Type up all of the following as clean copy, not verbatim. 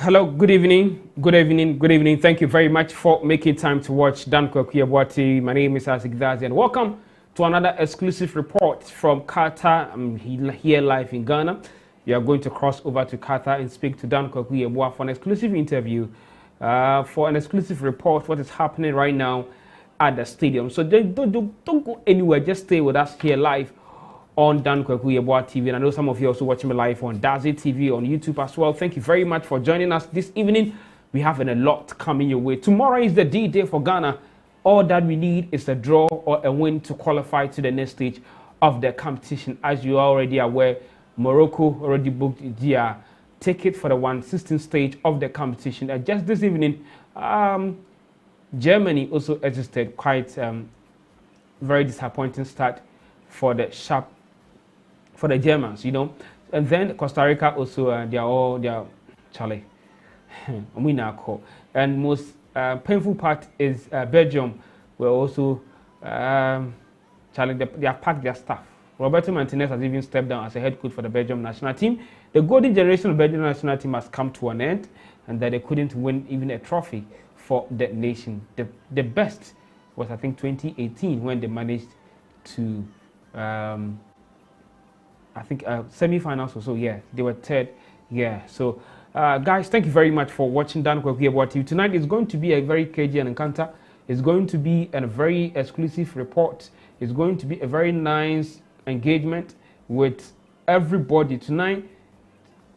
Hello, good evening, good evening, good evening. Thank you very much for making time to watch Dan Kwaku Yeboah TV. My name is Asik Dazi and welcome to another exclusive report from Qatar. I'm here live in Ghana. We are going to cross over to Qatar and speak to Dan Kwaku Yeboah for an exclusive interview, for an exclusive report, what is happening right now at the stadium. So don't go anywhere, just stay with us here live on Dan Kwaku Yeboah TV. And I know some of you also watching me live on Dazi TV, on YouTube as well. Thank you very much for joining us this evening. We have a lot coming your way. Tomorrow is the D-Day for Ghana. All that we need is a draw or a win to qualify to the next stage of the competition. As you are already aware, Morocco already booked their ticket for the 1/16 stage of the competition. And just this evening, Germany also existed quite very disappointing start for the Germans, you know. And then Costa Rica also, they are Charlie. And most painful part is Belgium, where also Charlie, they have packed their staff. Roberto Martinez has even stepped down as a head coach for the Belgium national team. The golden generation of the Belgium national team has come to an end, and that they couldn't win even a trophy for the nation. The best was, I think, 2018 when they managed to I think semi-finals or so. Yeah, they were third. Yeah, so guys, thank you very much for watching Dan Kwaku Yeboah TV. Tonight is going to be a very cagey encounter. It's going to be a very exclusive report. It's going to be a very nice engagement with everybody tonight.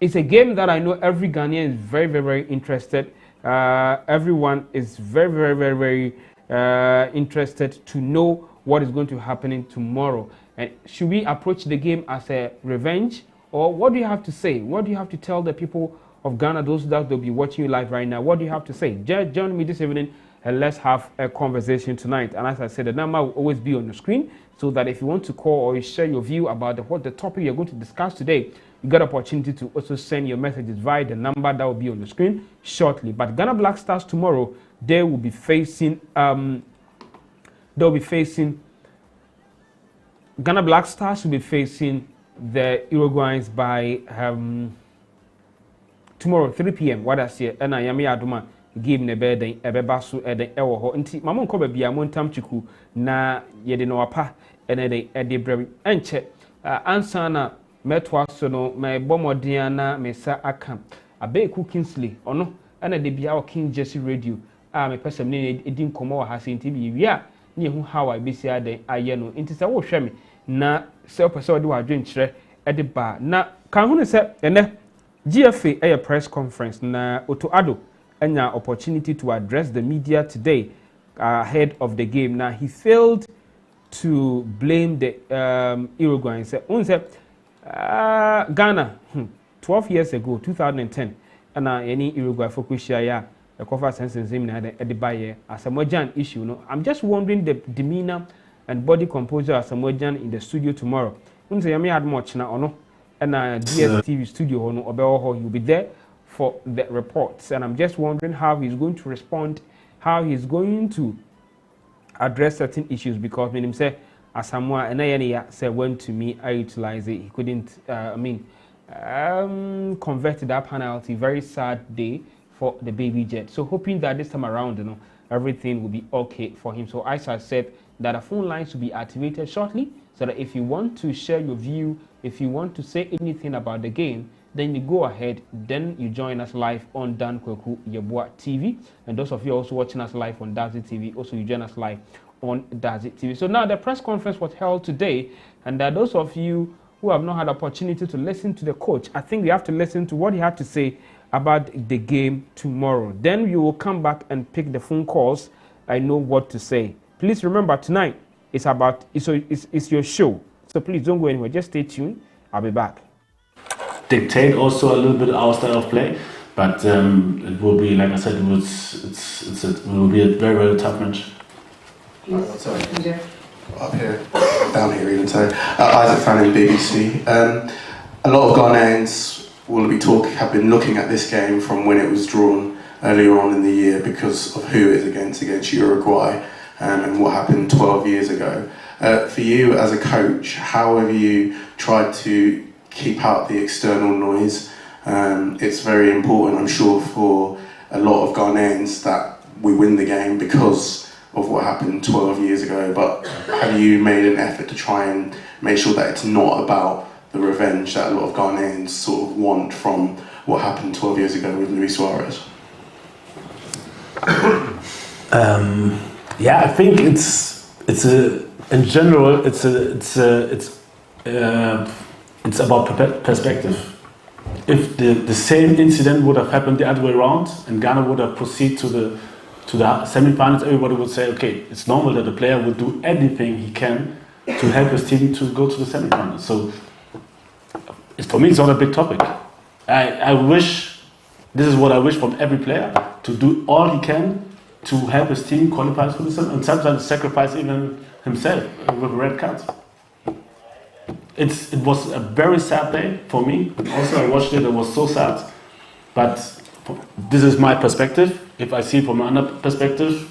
It's a game that I know every Ghanaian is very, very, very interested. Everyone is very, very, very, very interested to know what is going to happen tomorrow. And should we approach the game as a revenge, or what do you have to say? What do you have to tell the people of Ghana, those that will be watching you live right now? What do you have to say? Join me this evening and let's have a conversation tonight. And as I said, the number will always be on the screen, so that if you want to call or you share your view about what the topic you're going to discuss today, you got opportunity to also send your messages via the number that will be on the screen shortly. But Ghana Black Stars tomorrow, they will be facing Ghana Black Stars will be facing the Uruguayans by tomorrow 3 p.m. What I say, and I am Aduma game ne bed and Ebebasu and the Ewo. Until Mamon Kobe be a montam chiku na yedinoapa and a debris and check ansana metwa sono my bomodiana mesa akam a bay Kingsley or no and a debia King Jesse Radio. Me person name it didn't come over has in TV. Yeah, near who how I be said the ayeno into sa wo hwemi na self person do adwenkyere at the bar. Na kan hu say ene GFA a press conference na Otto Addo anya opportunity to address the media today ahead of the game. Now he failed to blame the Uruguay and said Ghana 12 years ago 2010 and any Uruguay fokushia the cover senses him at the buyer as a Mojan issue. No, I'm just wondering the demeanor and body composure as a Mojan in the studio tomorrow. Unse yami had much na ono and DSTV studio ono obeho you'll be there for the reports, and I'm just wondering how he's going to respond, how he's going to address certain issues, because when him say Asamoah and I said Wontumi I utilize it, he couldn't convert that penalty. Very sad day for the baby jet. So hoping that this time around, you know, everything will be okay for him. So as I said, that the phone lines will be activated shortly, so that if you want to share your view, if you want to say anything about the game, then you go ahead, then you join us live on Dan Kwaku Yeboah TV. And those of you also watching us live on Dazi TV, also you join us live on Dazi TV. So now the press conference was held today, and those of you who have not had opportunity to listen to the coach, I think we have to listen to what he had to say about the game tomorrow. Then you will come back and pick the phone calls. I know what to say. Please remember, tonight it's your show. So please don't go anywhere. Just stay tuned. I'll be back. Dictate also a little bit our style of play, but it will be, like I said, it will be a very, very tough match. Sorry. Up here, down here even. So, Isaac Fanning, BBC. A lot of Ghanaians have been looking at this game from when it was drawn earlier on in the year because of who it is against Uruguay and what happened 12 years ago. For you as a coach, how have you tried to keep out the external noise It's very important, I'm sure, for a lot of Ghanaians that we win the game because of what happened 12 years ago. But have you made an effort to try and make sure that it's not about the revenge that a lot of Ghanaians sort of want from what happened 12 years ago with Luis Suarez? Yeah, I think in general it's about perspective. If the same incident would have happened the other way around and Ghana would have proceeded to the semi-finals, everybody would say, okay, it's normal that the player would do anything he can to help his team to go to the semi-finals. So for me, it's not a big topic. I wish, this is what I wish from every player, to do all he can to help his team qualify for the semi, and sometimes sacrifice even himself with a red card. It was a very sad day for me. Also, I watched it was so sad. But this is my perspective. If I see it from another perspective,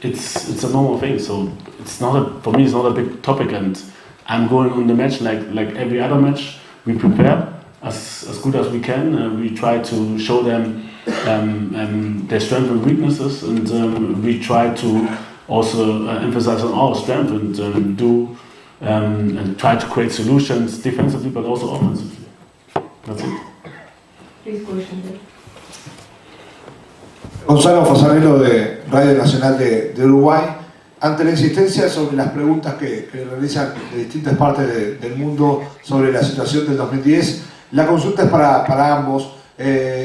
it's a normal thing. So it's not for me, it's not a big topic. And I'm going on the match like every other match. We prepare as good as we can. We try to show them their strengths and weaknesses, and we try to also emphasize on our strength and try to create solutions defensively, but also offensively. That's it. Please go ahead. Gonzalo Fasanelo de Radio Nacional de Uruguay. Ante la insistencia sobre las preguntas que realizan de distintas partes del mundo sobre la situación del 2010, la consulta es para ambos.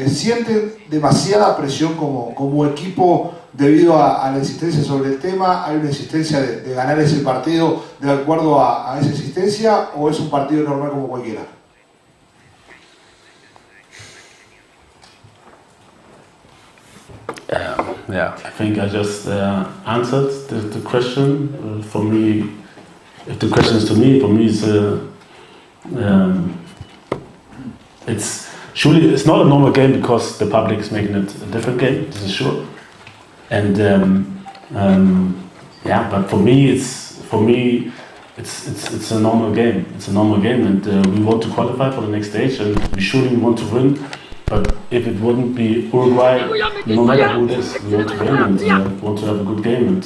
¿Sienten demasiada presión como equipo debido a la insistencia sobre el tema? ¿Hay una insistencia de ganar ese partido de acuerdo a esa insistencia, o es un partido normal como cualquiera? Yeah, I think I just answered the question. For me, if the question is to me, for me it's surely it's not a normal game because the public is making it a different game. This is sure. And yeah, but for me it's a normal game. It's a normal game, and we want to qualify for the next stage, and we surely want to win. But if it wouldn't be Uruguay, no matter who it is, we want to win and want to have a good game. And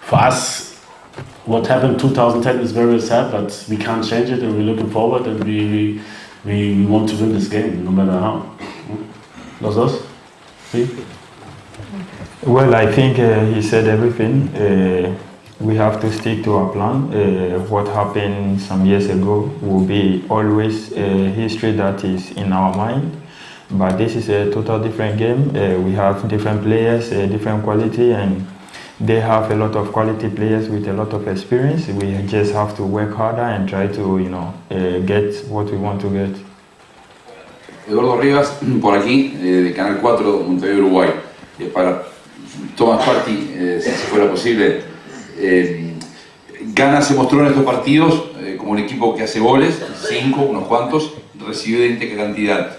for us, what happened in 2010 is very sad, but we can't change it, and we're looking forward, and we want to win this game, no matter how. Los dos? See? Well, I think he said everything. We have to stick to our plan. What happened some years ago will be always a history that is in our mind. But this is a total different game. We have different players, different quality, and they have a lot of quality players with a lot of experience. We just have to work harder and try to, get what we want to get. Eduardo Rivas, por aquí, de Canal 4, Montevideo, Uruguay. Para Thomas Partey, si fuera posible, Ghana se mostró en estos partidos como un equipo que hace goles, 5, unos cuantos, recibió de íntegra cantidad.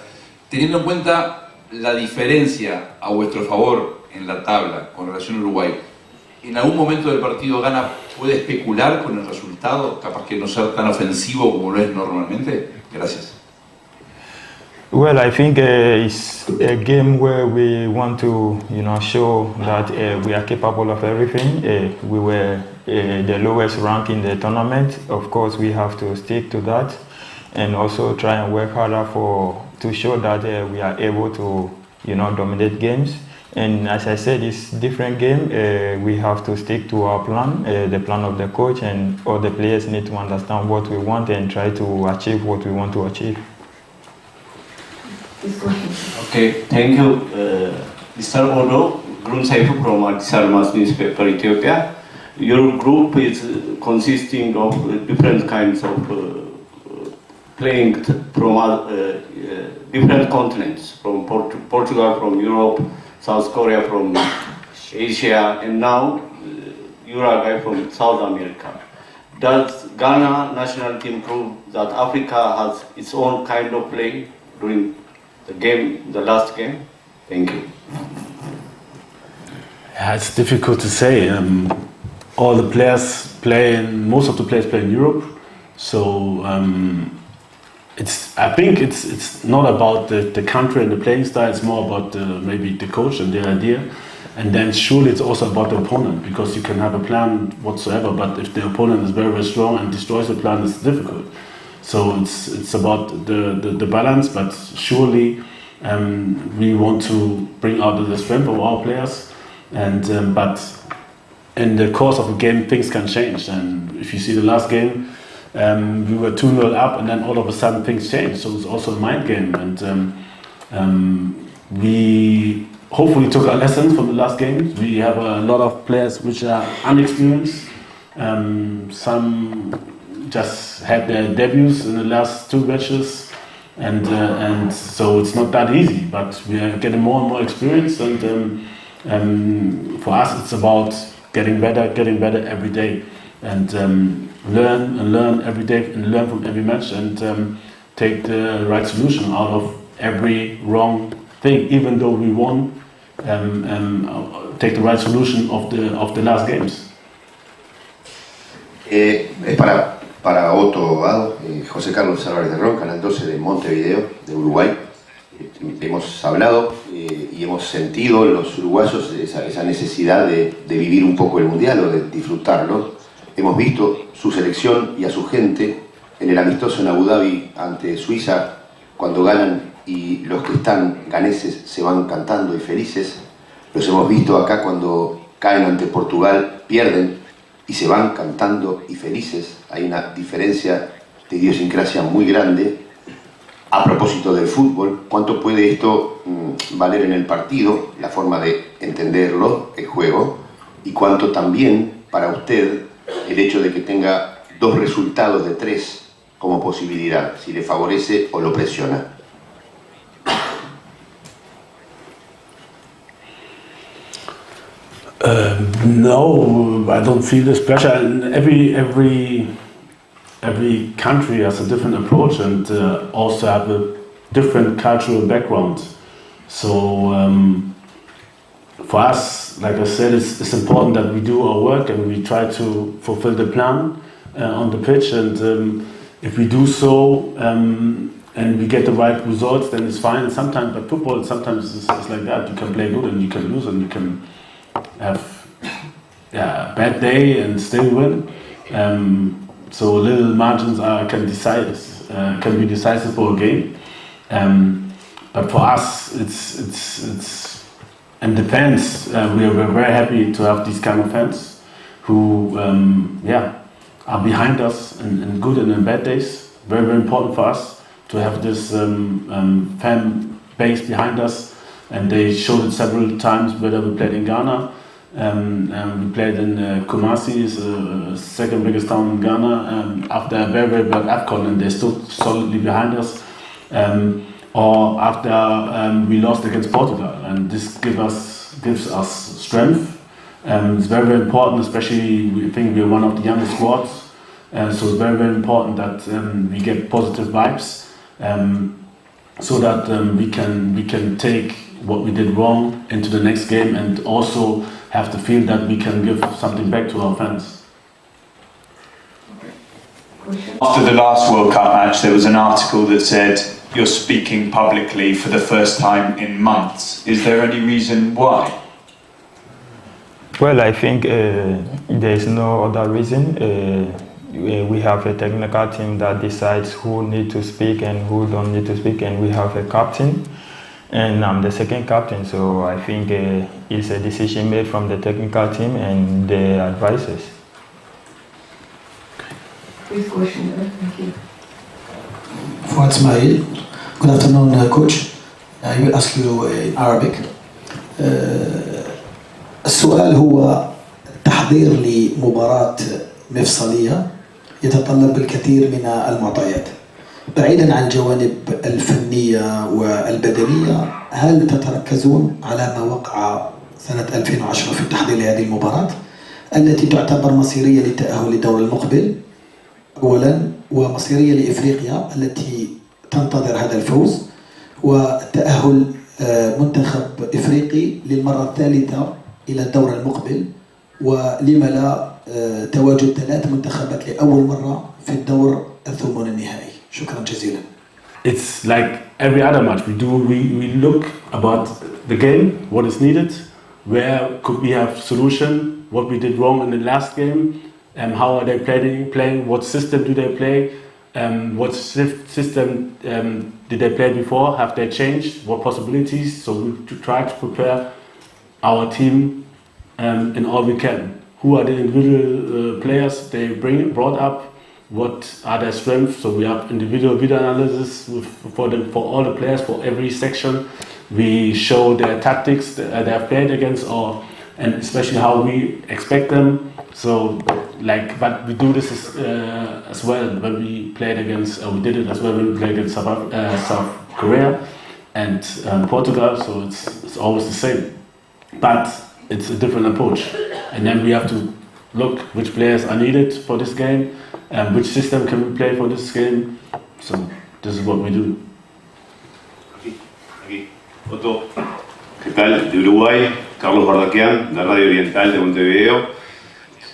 Teniendo en cuenta la diferencia a vuestro favor en la tabla con relación a Uruguay, ¿en algún momento del partido Ghana puede especular con el resultado, capaz que no ser tan ofensivo como lo es normalmente? Gracias. Well, I think it's a game where we want to, show that we are capable of everything. We were the lowest rank in the tournament. Of course, we have to stick to that, and also try and work harder to show that we are able to, dominate games. And as I said, it's a different game. We have to stick to our plan, the plan of the coach, and all the players need to understand what we want and try to achieve what we want to achieve. Okay, thank you. Mr. Ono, Grun Saifu from Addis Almas newspaper, Ethiopia. Your group is consisting of different kinds of playing from different continents, from Portugal, from Europe, South Korea, from Asia, and now Uruguay from South America. Does Ghana national team prove that Africa has its own kind of play during the last game? Thank you. Yeah, it's difficult to say. All the players most of the players play in Europe, so I think it's not about the country and the playing style. It's more about maybe the coach and the idea, and then surely it's also about the opponent, because you can have a plan whatsoever, but if the opponent is very, very strong and destroys the plan, it's difficult. So it's about the balance, but surely we want to bring out the strength of our players, and but in the course of a game things can change. And if you see the last game, we were 2-0 up, and then all of a sudden things changed. So it's also a mind game, and we hopefully took our lessons from the last game. We have a lot of players which are unexperienced. Some just had their debuts in the last 2 matches, and so it's not that easy. But we are getting more and more experience, and for us it's about getting better every day, and learn every day, and learn from every match, and take the right solution out of every wrong thing. Even though we won, take the right solution of the last games. Para otro abogado, José Carlos Álvarez de Ron, Canal 12 de Montevideo, de Uruguay. Hemos hablado y hemos sentido los uruguayos esa necesidad de vivir un poco el mundial o de disfrutarlo. Hemos visto su selección y a su gente en el amistoso en Abu Dhabi ante Suiza, cuando ganan y los que están ganeses se van cantando y felices. Los hemos visto acá cuando caen ante Portugal, pierden y se van cantando y felices. Hay una diferencia de idiosincrasia muy grande. A propósito del fútbol, ¿cuánto puede esto valer en el partido, la forma de entenderlo, el juego, y cuánto también para usted el hecho de que tenga 2 resultados de 3 como posibilidad, si le favorece o lo presiona? No, I don't feel this pressure. And every country has a different approach, and also have a different cultural background. So for us, like I said, it's important that we do our work and we try to fulfill the plan on the pitch. And if we do so and we get the right results, then it's fine. Sometimes, but football sometimes is like that. You can play good and you can lose, and you can have a bad day and still win. So little margins can be decisive for a game. But for us, it's and depends. We're very happy to have these kind of fans who are behind us in good and in bad days. Very, very important for us to have this fan base behind us, and they showed it several times. Whether we played in Ghana. We played in Kumasi, is the second biggest town in Ghana, after a very, very bad AFCON, and they stood solidly behind us. Or after we lost against Portugal, and this gives us strength. It's very, very important, especially we think we're one of the youngest squads, so it's very, very important that we get positive vibes, so that we can take what we did wrong into the next game, and also have to feel that we can give something back to our fans. After the last World Cup match, there was an article that said you're speaking publicly for the first time in months. Is there any reason why? Well, I think there is no other reason. We have a technical team that decides who need to speak and who don't need to speak, and we have a captain. And I'm the second captain, so I think it's a decision made from the technical team and the advisors. Please question, thank you. Fuad Ismail, good afternoon, coach. I will ask you in Arabic. السؤال هو تحضير لمباراة مفصلية يتطلب الكثير من المعطيات. بعيدا عن الجوانب الفنية والبدنية، هل تتركزون على ما وقع سنة 2010 في التحضير لهذه المباراة التي تعتبر مصيرية للتأهل للدور المقبل أولا، ومصيرية لإفريقيا التي تنتظر هذا الفوز، وتأهل منتخب إفريقي للمرة الثالثة إلى الدور المقبل، ولما لا تواجد 3 منتخبات لأول مرة في الدور الثمن النهائي. شكرا جزيلا. it's like every other match we look about the game, what is needed, where could we have solution, what we did wrong in the last game, and how are they playing, what system do they play, what system did they play before, have they changed, what possibilities, so we try to prepare our team in all we can. Who are the individual players they brought up, what are their strengths, so we have individual video analysis for all the players, for every section. We show their tactics they have played against, and especially how we expect them. So, but we do this as well when we played against, we did it as well when we played against South Korea and Portugal, so it's always the same. But it's a different approach. And then we have to look which players are needed for this game, and which system can we play for this game. So this is what we do. Aquí. Otto, ¿qué tal? De Uruguay, Carlos Bardaquian, de Radio Oriental de Montevideo.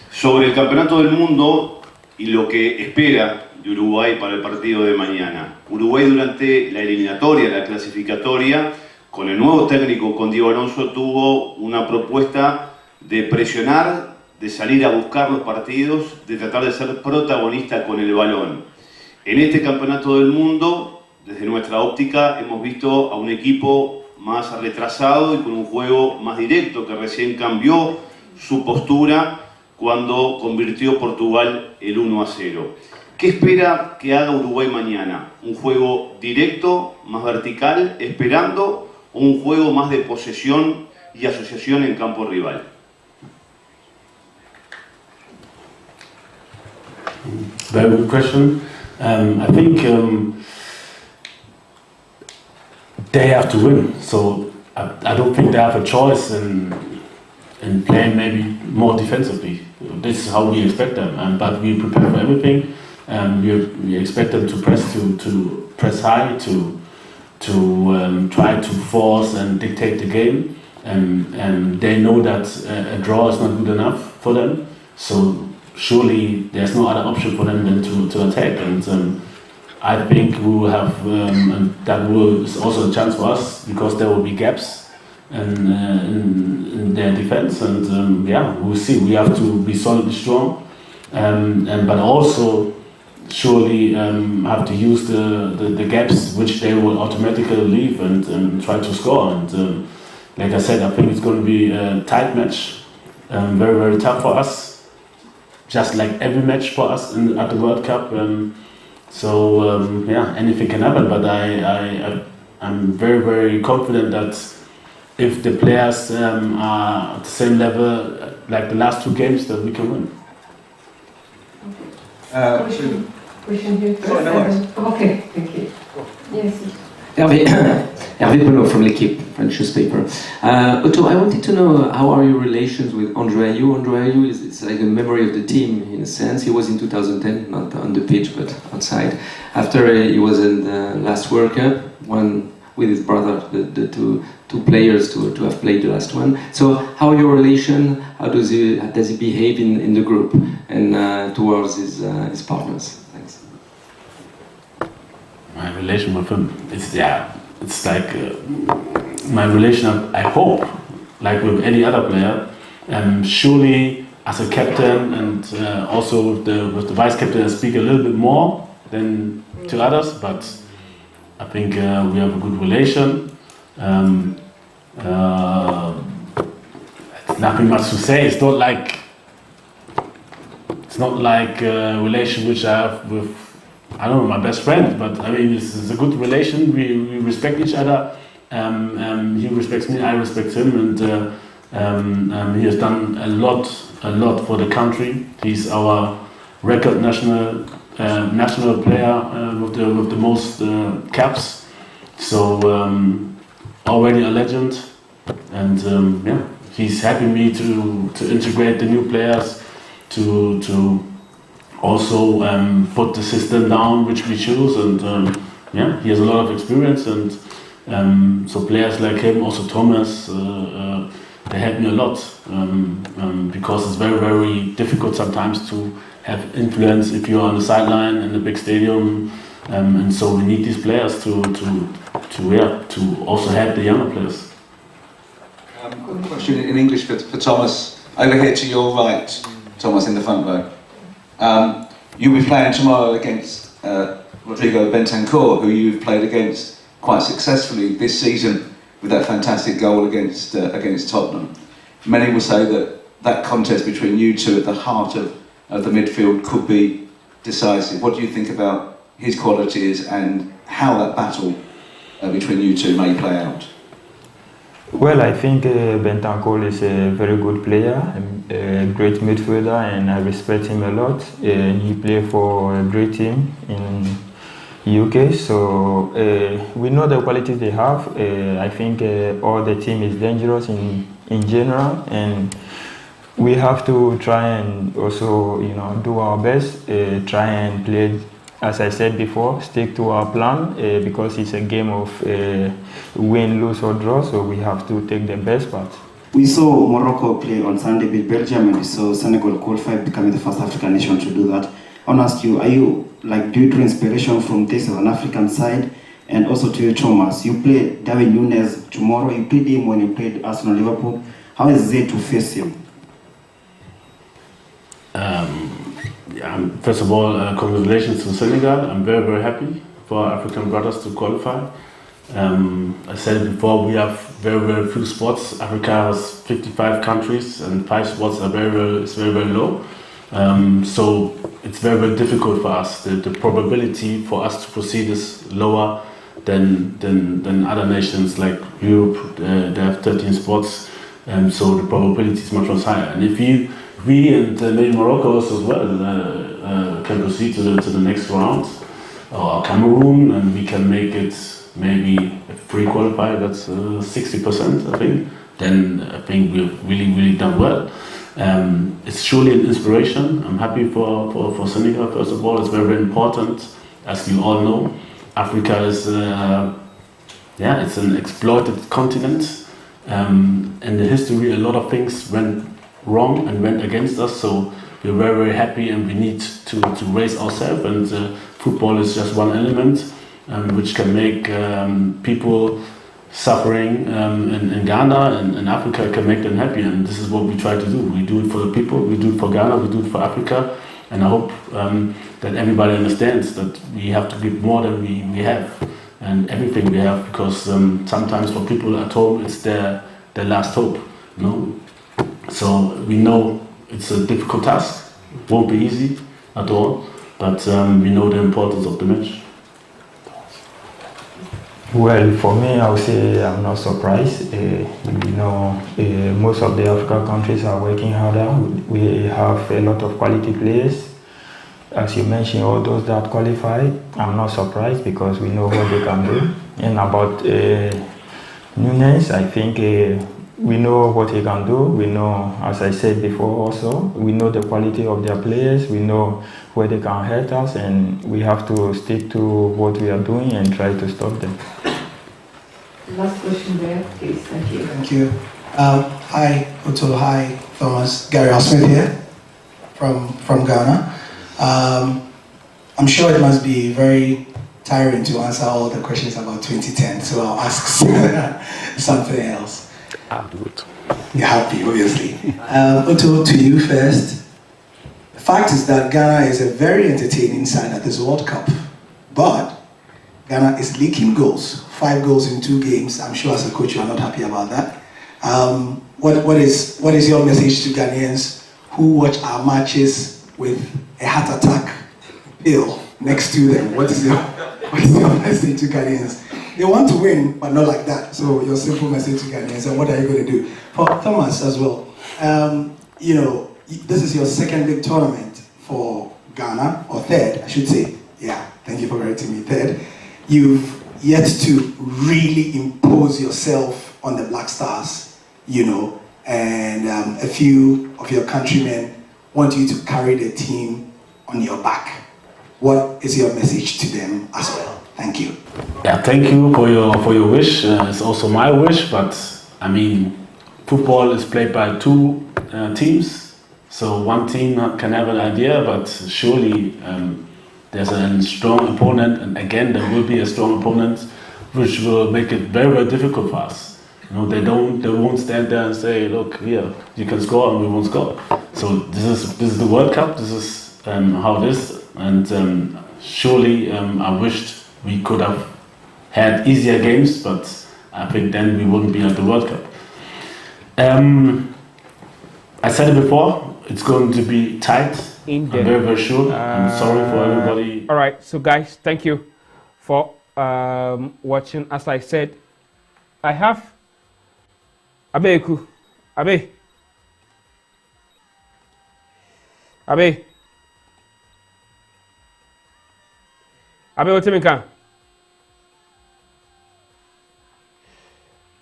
Sobre el Campeonato del Mundo y lo que espera de Uruguay para el partido de mañana. Uruguay durante la eliminatoria, la clasificatoria, con el nuevo técnico, con Diego Alonso, tuvo una propuesta de presionar, de salir a buscar los partidos, de tratar de ser protagonista con el balón. En este Campeonato del Mundo, desde nuestra óptica, hemos visto a un equipo más retrasado y con un juego más directo, que recién cambió su postura cuando convirtió Portugal el 1-0. ¿Qué espera que haga Uruguay mañana? ¿Un juego directo, más vertical, esperando, o un juego más de posesión y asociación en campo rival? Very good question. I think they have to win, so I don't think they have a choice in playing maybe more defensively. This is how we expect them, but we prepare for everything. We expect them to press high, to try to force and dictate the game, and they know that a draw is not good enough for them. So surely there's no other option for them than to attack, and I think we will have, and that is also a chance for us, because there will be gaps in their defense, and we'll see. We have to be solidly strong, but also surely have to use the gaps which they will automatically leave and try to score. And like I said, I think it's going to be a tight match, very, very tough for us, just like every match for us at the World Cup. So anything can happen, but I'm very, very confident that if the players are at the same level like the last two games, that we can win. Question here. Okay, thank you. Yes. Hervé Bonneau from L'Équipe, French newspaper. Otto, I wanted to know, how are your relations with Andre Ayew? Andre Ayew is like a memory of the team in a sense. He was in 2010, not on the pitch but outside. After he was in the last World Cup, one with his brother, the two players to have played the last one. So how are your relation? How does he behave in the group and towards his partners? Thanks. My relation with him, it's like my relation, I hope, like with any other player, surely as a captain and also with the vice captain, I speak a little bit more than to others, but I think we have a good relation. Nothing much to say. It's not like a relation which I have with, I don't know, my best friend, but I mean, it's a good relation. We respect each other. He respects me, I respect him, and he has done a lot for the country. He's our record national player with the most caps. So already a legend, and he's helping me to integrate the new players, to also put the system down which we choose, and he has a lot of experience, and so players like him, also Thomas, they help me a lot, because it's very, very difficult sometimes to have influence if you're on the sideline in a big stadium, and so we need these players to also help the younger players. Quick question in English for Thomas. Over here to your right, Thomas, in the front row. You'll be playing tomorrow against Rodrigo Bentancur, who you've played against quite successfully this season with that fantastic goal against Tottenham. Many will say that contest between you two at the heart of the midfield could be decisive. What do you think about his qualities and how that battle between you two may play out? Well, I think Bentancur is a very good player, a great midfielder, and I respect him a lot. He plays for a great team in UK, so we know the qualities they have. I think all the team is dangerous in general, and we have to try and also, do our best, try and play, as I said before, stick to our plan, because it's a game of win, lose or draw, so we have to take the best part. We saw Morocco play on Sunday with Belgium, and we saw Senegal qualify, becoming the first African nation to do that. I want to ask you, do you draw inspiration from this as an African side? And also to you, Thomas, you play David Nunes tomorrow. You played him when you played Arsenal Liverpool. How is it to face him? First of all, congratulations to Senegal. I'm very, very happy for our African brothers to qualify. I said it before, we have very, very few spots. Africa has 55 countries and 5 spots are very, very low. So it's very, very difficult for us. The probability for us to proceed is lower than other nations like Europe. They have 13 spots, so the probability is much higher. And if we and maybe Morocco as well can proceed to the next round, or Cameroon, and we can make it maybe if pre-qualify, that's 60%, I think. Then I think we've really done well. It's surely an inspiration. I'm happy for Senegal. First of all, it's very, very important. As you all know, Africa is it's an exploited continent. In the history, a lot of things went wrong and went against us. So we're very, very happy, and we need to raise ourselves. And football is just one element which can make people suffering in Ghana and in Africa can make them happy, and this is what we try to do. We do it for the people, we do it for Ghana, we do it for Africa, and I hope that everybody understands that we have to give more than we have and everything we have, because sometimes for people at home it's their last hope, So we know it's a difficult task, won't be easy at all, but we know the importance of the match. Well, for me, I would say I'm not surprised. Most of the African countries are working harder. We have a lot of quality players. As you mentioned, all those that qualify, I'm not surprised because we know what they can do. And about Nunes, I think we know what he can do. We know, as I said before also, we know the quality of their players. We know where they can hurt us, and we have to stick to what we are doing and try to stop them. Last question there, please. Thank you. Thank you. Hi, Otto. Hi, Thomas. Gary Smith here from Ghana. I'm sure it must be very tiring to answer all the questions about 2010, so I'll ask something else. I'll do it. You're happy, obviously. Otto, to you first. The fact is that Ghana is a very entertaining side at this World Cup, but Ghana is leaking goals. 5 goals in 2 games. I'm sure as a coach you are not happy about that. What is your message to Ghanaians who watch our matches with a heart attack pill next to them? What is your message to Ghanaians? They want to win, but not like that. So your simple message to Ghanaians, and what are you going to do? For Thomas as well, this is your 2nd big tournament for Ghana, or 3rd, I should say. Yeah, thank you for correcting me. 3rd. You've yet to really impose yourself on the Black Stars, and a few of your countrymen want you to carry the team on your back. What is your message to them as well? Thank you. Yeah, thank you for your wish. It's also my wish, but I mean, football is played by 2 teams, so one team can have an idea, but surely there's a strong opponent, and again there will be a strong opponent, which will make it very, very difficult for us. You know, they won't stand there and say, look, here you can score and we won't score. So this is the World Cup. This is how it is, and surely I wished we could have had easier games, but I think then we wouldn't be at the World Cup. I said it before, it's going to be tight. I'm very, very sure. I'm sorry for everybody. All right, so guys, thank you for watching. As I said, I have Abeku. Abe, what's it mean?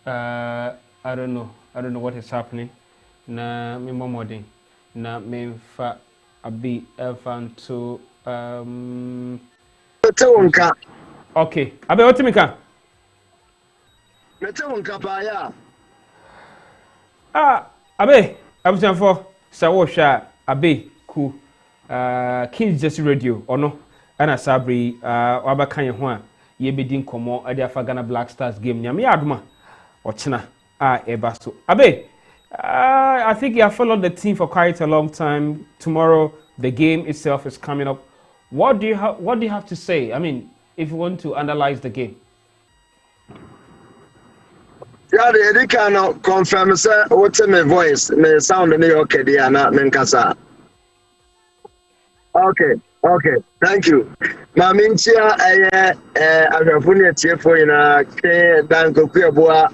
I don't know what is happening. Na me momodin. Na me fa abi fan to okay. Abe what me can? Abe, I'm for Sawosha, Abe, ku King's Jesse Radio, or no, Anna Sabri, Wabakanya Hua, Yebedin Komo, Adiafa Ghana Black Stars game, Yami Adma, or China, Ebaso. Abe, I think you have followed the team for quite a long time. Tomorrow, the game itself is coming up. What do you have to say? I mean, if you want to analyze the game. Yeah, they cannot confirm, sir. What's my voice? Me sound me okay, dear, not menkasa. Okay, thank you. Maminchia, Agafuni Tiefo in a Dan Kwaku Yeboah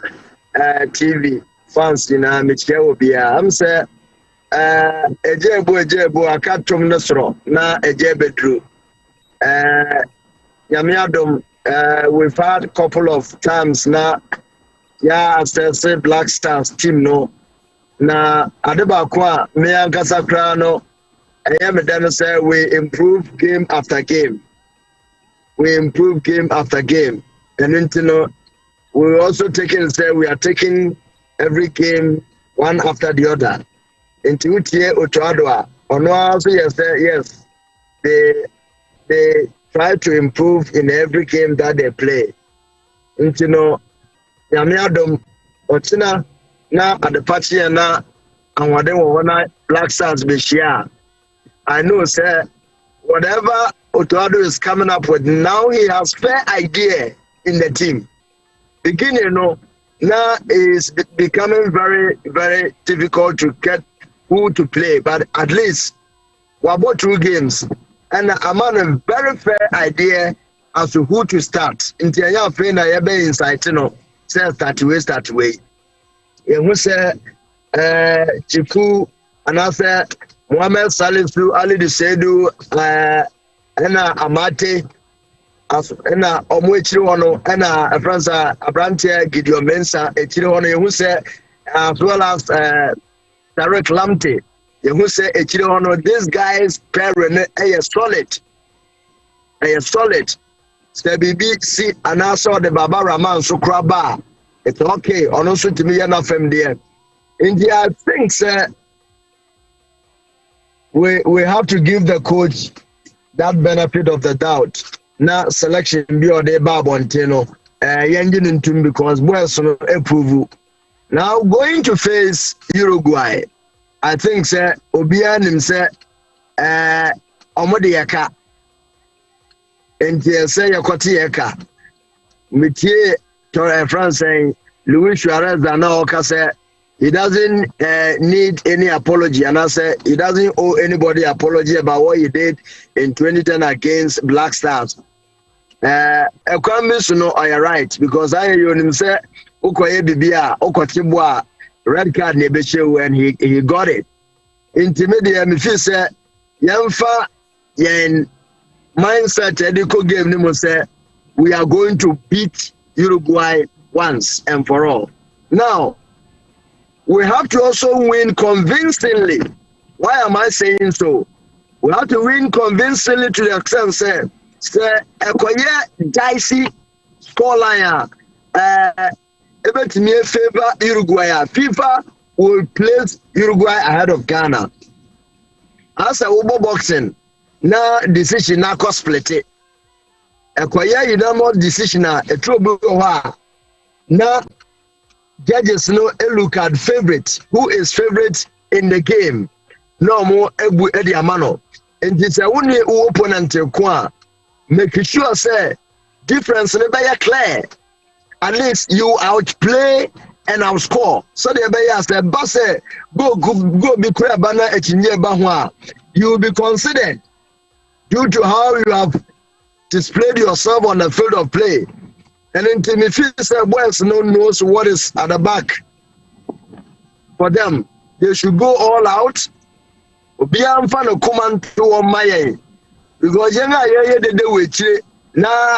TV fans in a Michel Bia. I'm say, Ejebo, I can't from Nasro, na Ejebedru. Yamiadum, we've had a couple of times now. Yeah, as I said, Black Stars team no. Na adeba kwa me ankasa kra no. I am then say we improve game after game. And you know, we also say we are taking every game one after the other. Into utie otoadwa. Ono also yes, they try to improve in every game that they play. And you know, Yamiadom Ochina na at the party na and whatever Black Stars be share. I know, sir, whatever Otoado is coming up with now, he has fair idea in the team. Beginning, you know, now is becoming very, very difficult to get who to play, but at least we have 2 games, and I'm on a very fair idea as to who to start. In the young friend, I have been inside, you know. Start way. And who said, Chifu, and I said, Mohamed Salisu, Ali Dusedu, Ena Amate, Ena Omwechirono, Ena Franza Abrantia, Gideon Mensa, Echirono, who said, as well as Tarek Lamte, who said, Echirono, these guys, parent, solid. BBC and I saw the Baba Raman Sukraba. It's okay. Also to me enough from there. India, I think we have to give the coach that benefit of the doubt. Now selection be or the Babontino. Yanjin because boys approve. Now going to face Uruguay. I think Obian himself Omodiaka. And say a Kotieka. Metier to France saying Luis Suarez said he doesn't need any apology, and I said he doesn't owe anybody apology about what he did in 2010 against Black Stars. Ekwame no are right because I hear him say Okoye Bibia Okotibwa red card nebeche when he got it. Intermediate me feel say Yamfa yen mindset edico game nimo say we are going to beat Uruguay once and for all. Now we have to also win convincingly. Why am I saying so? We have to win convincingly to the extent say Ekoye dicey scoreline Ebene favor Uruguay. FIFA will place Uruguay ahead of Ghana. As a Ubo boxing na decision na ko split it ekoya yinamo decision a etrobo ho na judges no look at favorite who is favorite in the game no mo ebu edi amano and it's a one opponent ko make sure say difference ne be clear at least you outplay and outscore so the be as the boss go be clear bana etinye ba ho a you will be considered due to how you have displayed yourself on the field of play. And then if you say boys knows what is at the back for them, they should go all out. Be fan of command to on my because you're the day with you now.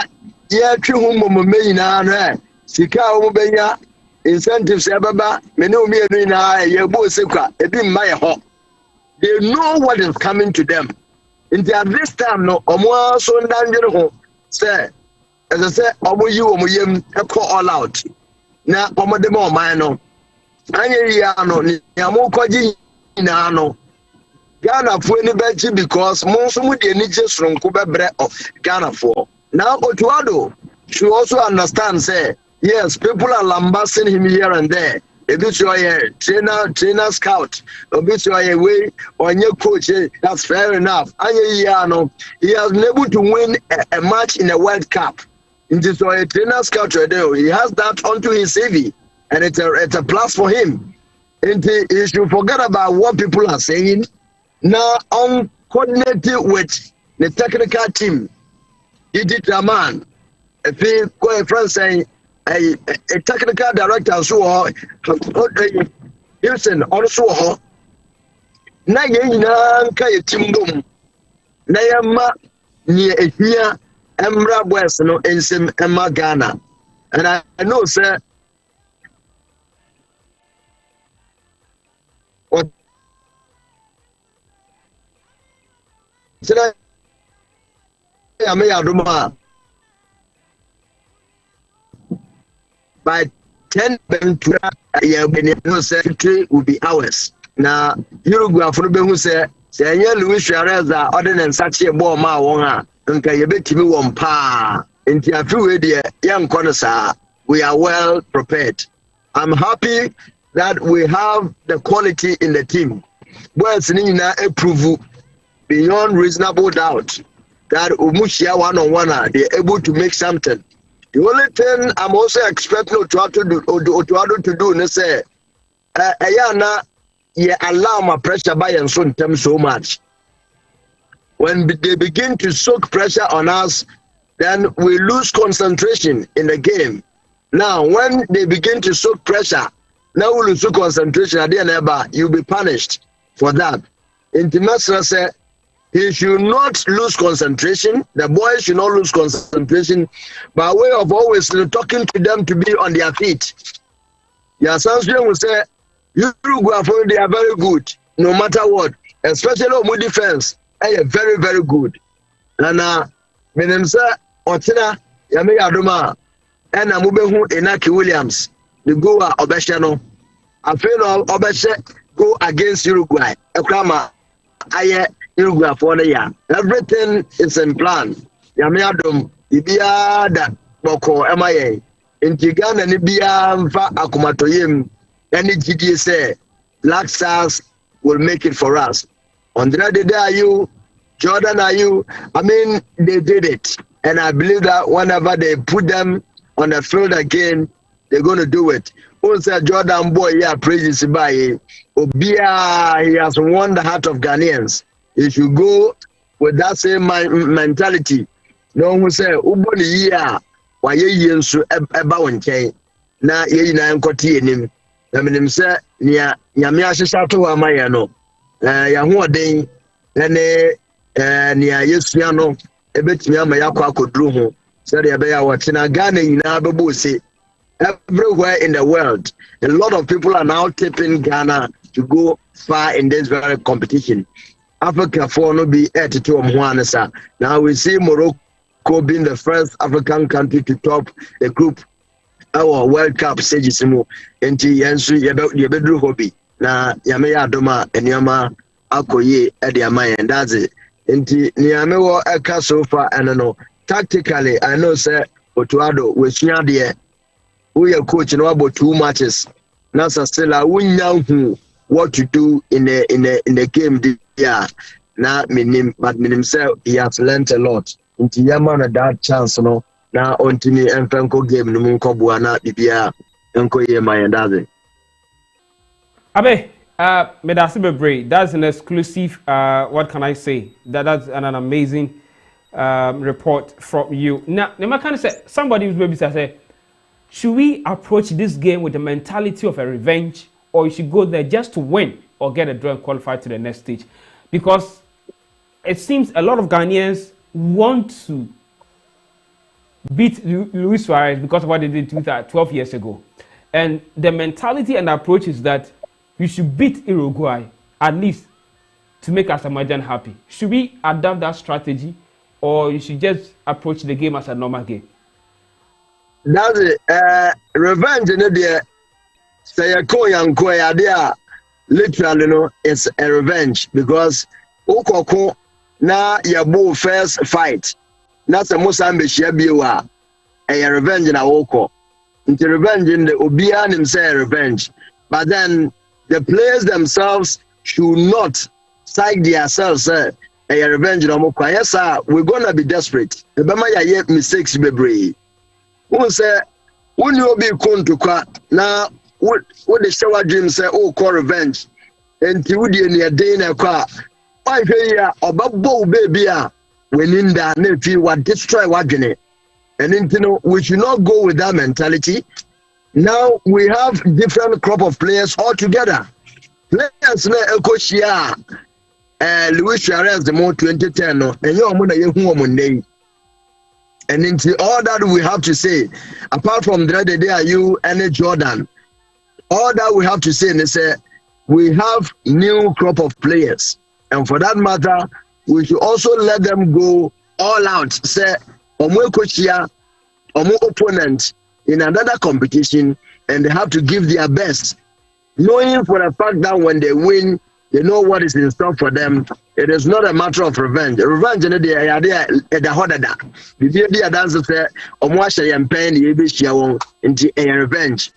Yeah, true home na sika umubenya incentives ebaba many umienu na yebo sekwa ebi mma ho. They know what is coming to them. In this time no omo so ndanjere ho say as I say omo yi omo yem e all out na omo de mo man no anye ya no ni amo kwaji na no Ghana for any bench because most of the energy from Kubebre of Ghana for now Otuado should also understand say yes people are lambasting him here and there. A bit trainer scout, a bit way on your coach, that's fair enough. And he has been able to win a match in a World Cup. Into a trainer scout there, he has that onto his CV, and it's a plus for him. And he should forget about what people are saying. Now, on coordinated with the technical team, he did a man. If he go a friend saying, a technical director so Houston also na yina nka yetimdom na yama ni ehia emra boys no ensem ema Ghana and I know sir what sir ya me aduma by 10 Ebene secretary will be ours. Now Uruguay for the who say Luis Suarez ordinance such a ball ma wonga and can you bet me one pa into a few young connoisseur. We are well prepared. I'm happy that we have the quality in the team. Well, Nina approve beyond reasonable doubt that Umushia one-on-one they're able to make something. The only thing I'm also expecting Otuado to do is say, Ayana, you allow my pressure by and so much. When they begin to soak pressure on us, then we lose concentration in the game. Now, when they begin to soak pressure, now we lose concentration at the end, you'll be punished for that. Intimacy said, he should not lose concentration. The boys should not lose concentration by way of always talking to them to be on their feet. Yeah, Sansuyan will say, Uruguay, they are very good, no matter what, especially on defense. They are very, very good. And when say, Otina, Yami Aduma, and Amubehu Inaki Williams, the Goa Obeshano, I feel Obeshe go against Uruguay. Ekrama, Aye. Uruguay for the year. Everything is in plan. Yamiadum, Ibia that Boko MIA. In Tigana Nibia Mfa Akumatoyim, any GD say, Black Stars will make it for us. On the other day, are you, Jordan, are you? I mean, they did it. And I believe that whenever they put them on the field again, they're going to do it. Also, Jordan boy, yeah, praises by Obia, he has won the heart of Ghanaians. If you go with that same mentality, no one will say, Uboni ya, why ye so eba chain. Na ye na nkoti enim. Na menim say, nia nyame ahyehya to wa mayano. Ya ho oden, ene nia yesua no, ebetimi ama yakwa akoduru ho. Say dey be ya watena Ghana nyina bebo se. Everywhere in the world, a lot of people are now tipping Ghana to go far in this very competition. Africa for no be at to now we see Morocco being the first African country to top the group our World Cup stages mu enti yensu yebedru hobby na yame ya doma enyama akoye e de amaye that's it Inti niamewo eka so far and no. Tactically, I know say Otuado we there. We are coach no about 2 matches. Now still we know what to do in the game this year. Now minim say he has learned a lot. Inti yamana that chance no. Now ontimi enfenko game no munko buana bibia enko ye mayendaze. Abe, Medasi Bebre, that's an exclusive, what can I say? That's an amazing report from you. Now, I kind of say, somebody was maybe say, should we approach this game with the mentality of a revenge, or you should go there just to win or get a draw and qualify to the next stage? Because it seems a lot of Ghanaians want to beat Luis Suarez because of what they did 12 years ago. And the mentality and approach is that we should beat Uruguay at least to make Azerbaijan happy. Should we adopt that strategy, or you should just approach the game as a normal game? That's it. Revenge in the say a koya literally no, it's a revenge because Okoko na yabo first fight. That's a Musambe Shebiwa a revenge in a Oko. Into revenge in the Obian himself revenge. But then the players themselves should not psych themselves a revenge no more. Yes, sir, we're gonna be desperate. The Bama ya mistakes be who say when you be to kwa now what the shower dream say oh call revenge and you would near day na kwa why here or baby when in that nephew what destroy wagene and you know we should not go with that mentality. Now we have different crop of players all together. Players na coach here Luis Suarez the more 2010 no and you amuna yehu omunde. And into all that we have to say, apart from the day are you and Jordan, all that we have to say is we have new crop of players. And for that matter, we should also let them go all out. Say, omo coach here, omo opponent in another competition, and they have to give their best, knowing for the fact that when they win, they know what is in store for them. It is not a matter of revenge. Revenge in the idea the hodada. The dancer say, "Omwasha yampain yebishia into a revenge."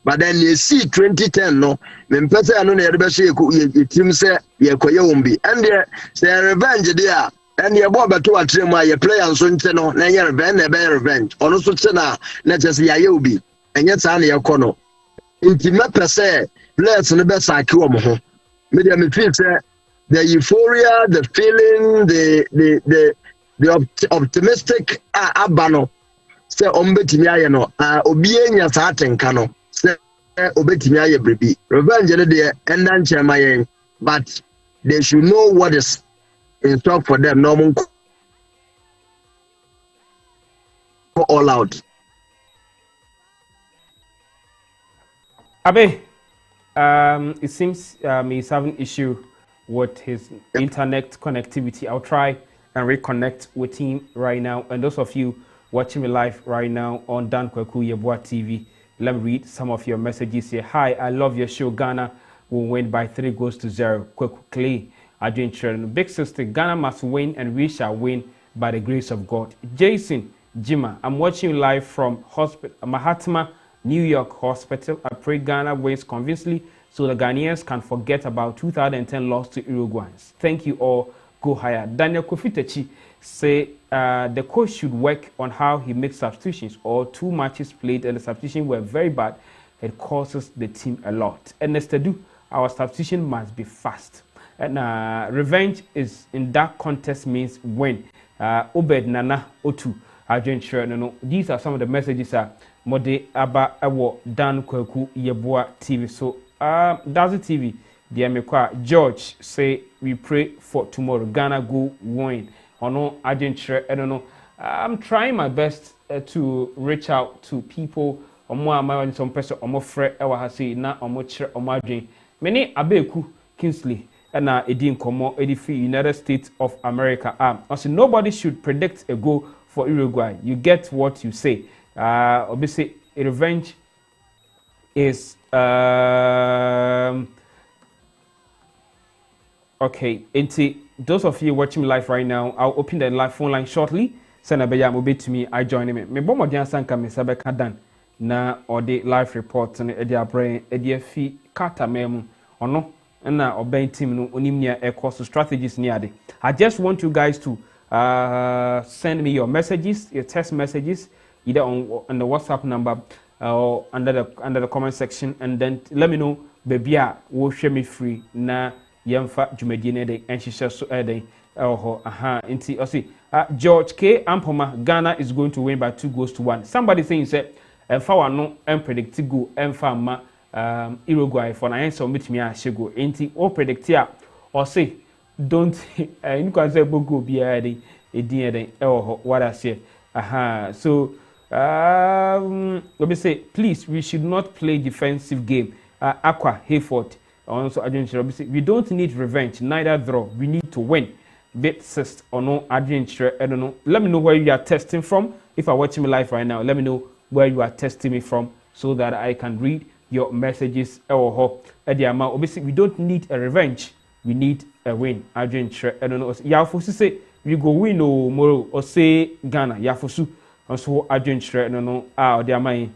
But then you see 2010 no, when person anu na yebeshe team say ye koye umbi, and there say revenge there. And your boy beto atrema ye play and so nte no na ye revenge na be revenge. Ono so tse na just ya ye ubi. Enye tsa na ye kono. Inti me pese players no be saki wo mo ho. Media me feel say the euphoria, the feeling, the optimistic abano say ombetimi aye no obi enya sa atenka no say obetimi aye brebi revenge no dey endan chema yen, but they should know what is in store for them. No go all out. Abe, it seems he's having issue with his internet connectivity. I'll try and reconnect with him right now. And those of you watching me live right now on Dan Kwaku Yeboah TV, let me read some of your messages here. Hi, I love your show. Ghana will win by 3-0. Kwaku Clay, Adrian Children. Big sister, Ghana must win and we shall win by the grace of God. Jason Jima, I'm watching you live from Mahatma New York Hospital. I pray Ghana wins convincingly so the Ghanaians can forget about 2010 loss to Uruguay. Thank you all. Go higher. Daniel Kofitechi say the coach should work on how he makes substitutions, or 2 matches played and the substitutions were very bad. It causes the team a lot. And Nestedu, our substitution must be fast. And revenge is in that contest means win. Obed Nana Otu. These are some of the messages Mode Aba Ewo Dan Kwaku Yeboah TV. So that's the TV. George say we pray for tomorrow. Ghana go win. Ono Argentina. I don't know. I'm trying my best to reach out to people. Omo ama some person omo fre ewa ha say na omo chire omo adwen. Many abeku Kingsley na edin komo edifi United States of America. Also nobody should predict a goal for Uruguay. You get what you say. Obviously revenge is okay. those of you watching me live right now, I'll open the live phone line shortly. Send a beya mobe to me. I join me. Me bomo dian sanka me sabe kadan na or the live report ne edi abrain edi fi Qatar memu ono na oben team no onim nia e strategies ni ade. I just want you guys to send me your messages, your text messages, either on the WhatsApp number or under the comment section, and then let me know baby will share me free na yemfa jumedi ne de enhihye so eden inti osi George K Ampoma, Ghana is going to win by 2-1. Somebody saying say emfa no predict go emfa ma Uruguay for na answer meet me ashego inti o predict ya or say don't you can say bogo bia de edin what I say so let me say please we should not play defensive game Aqua Hayford also Adrian we don't need revenge, neither draw, we need to win. Bit sist or no Adrian I don't know. Let me know where you are testing from. If you're watching me live right now, let me know where you are testing me from so that I can read your messages. Obviously, we don't need a revenge, we need a win. Adrian I don't know. Yafusu say we go win no more or say Ghana. Yafusu also Adrian I don't know. They my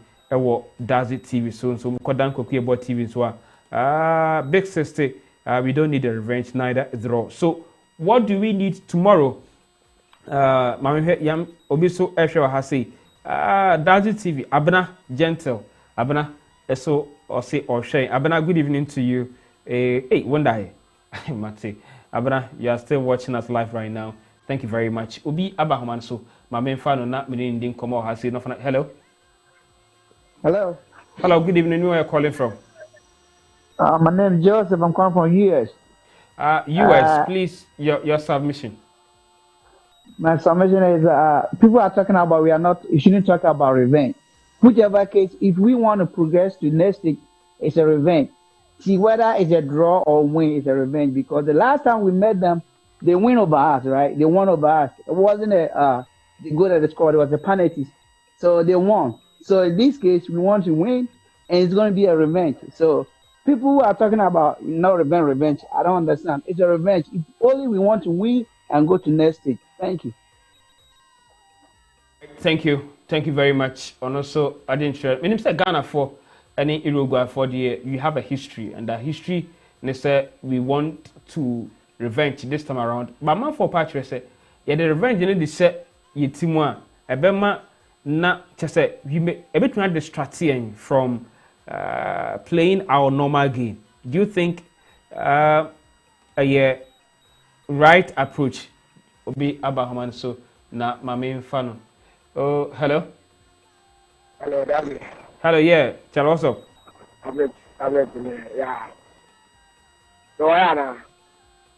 does it TV so Dan Kwaku Yeboah TV so big sister, we don't need a revenge, neither a draw. So what do we need tomorrow? Mami yam obiso ehwe ha say does it TV Abena gentle Abena so or say or share Abena good evening to you. Hey wonder Mate Abena you are still watching us live right now. Thank you very much. Obi Abahaman so mama fano na me ndin komo ha say no hello. Hello, good evening. Where are you calling from? My name is Joseph. I'm calling from US. US, please, your submission. My submission is people are talking about you shouldn't talk about revenge. Whichever case, if we want to progress to next week, it's a revenge. See, whether it's a draw or win, it's a revenge because the last time we met them, they win over us, right? They won over us. It wasn't the goal at the score, it was the penalties. So they won. So in this case, we want to win, and it's going to be a revenge. So people who are talking about no revenge, I don't understand. It's a revenge. If only we want to win and go to next stage. Thank you. Thank you very much. And also, I didn't share. When you say Ghana for any Uruguay for the year, you have a history, and that history, they say we want to revenge this time around. But man for Patrick say, yeah, the revenge you need to say you team Ebema. Na say we may a bit not distracting from playing our normal game. Do you think a right approach will be Abahaman so na my main fan? Oh hello. Hello, Daddy. Hello, yeah. Tell what's up? Yeah. So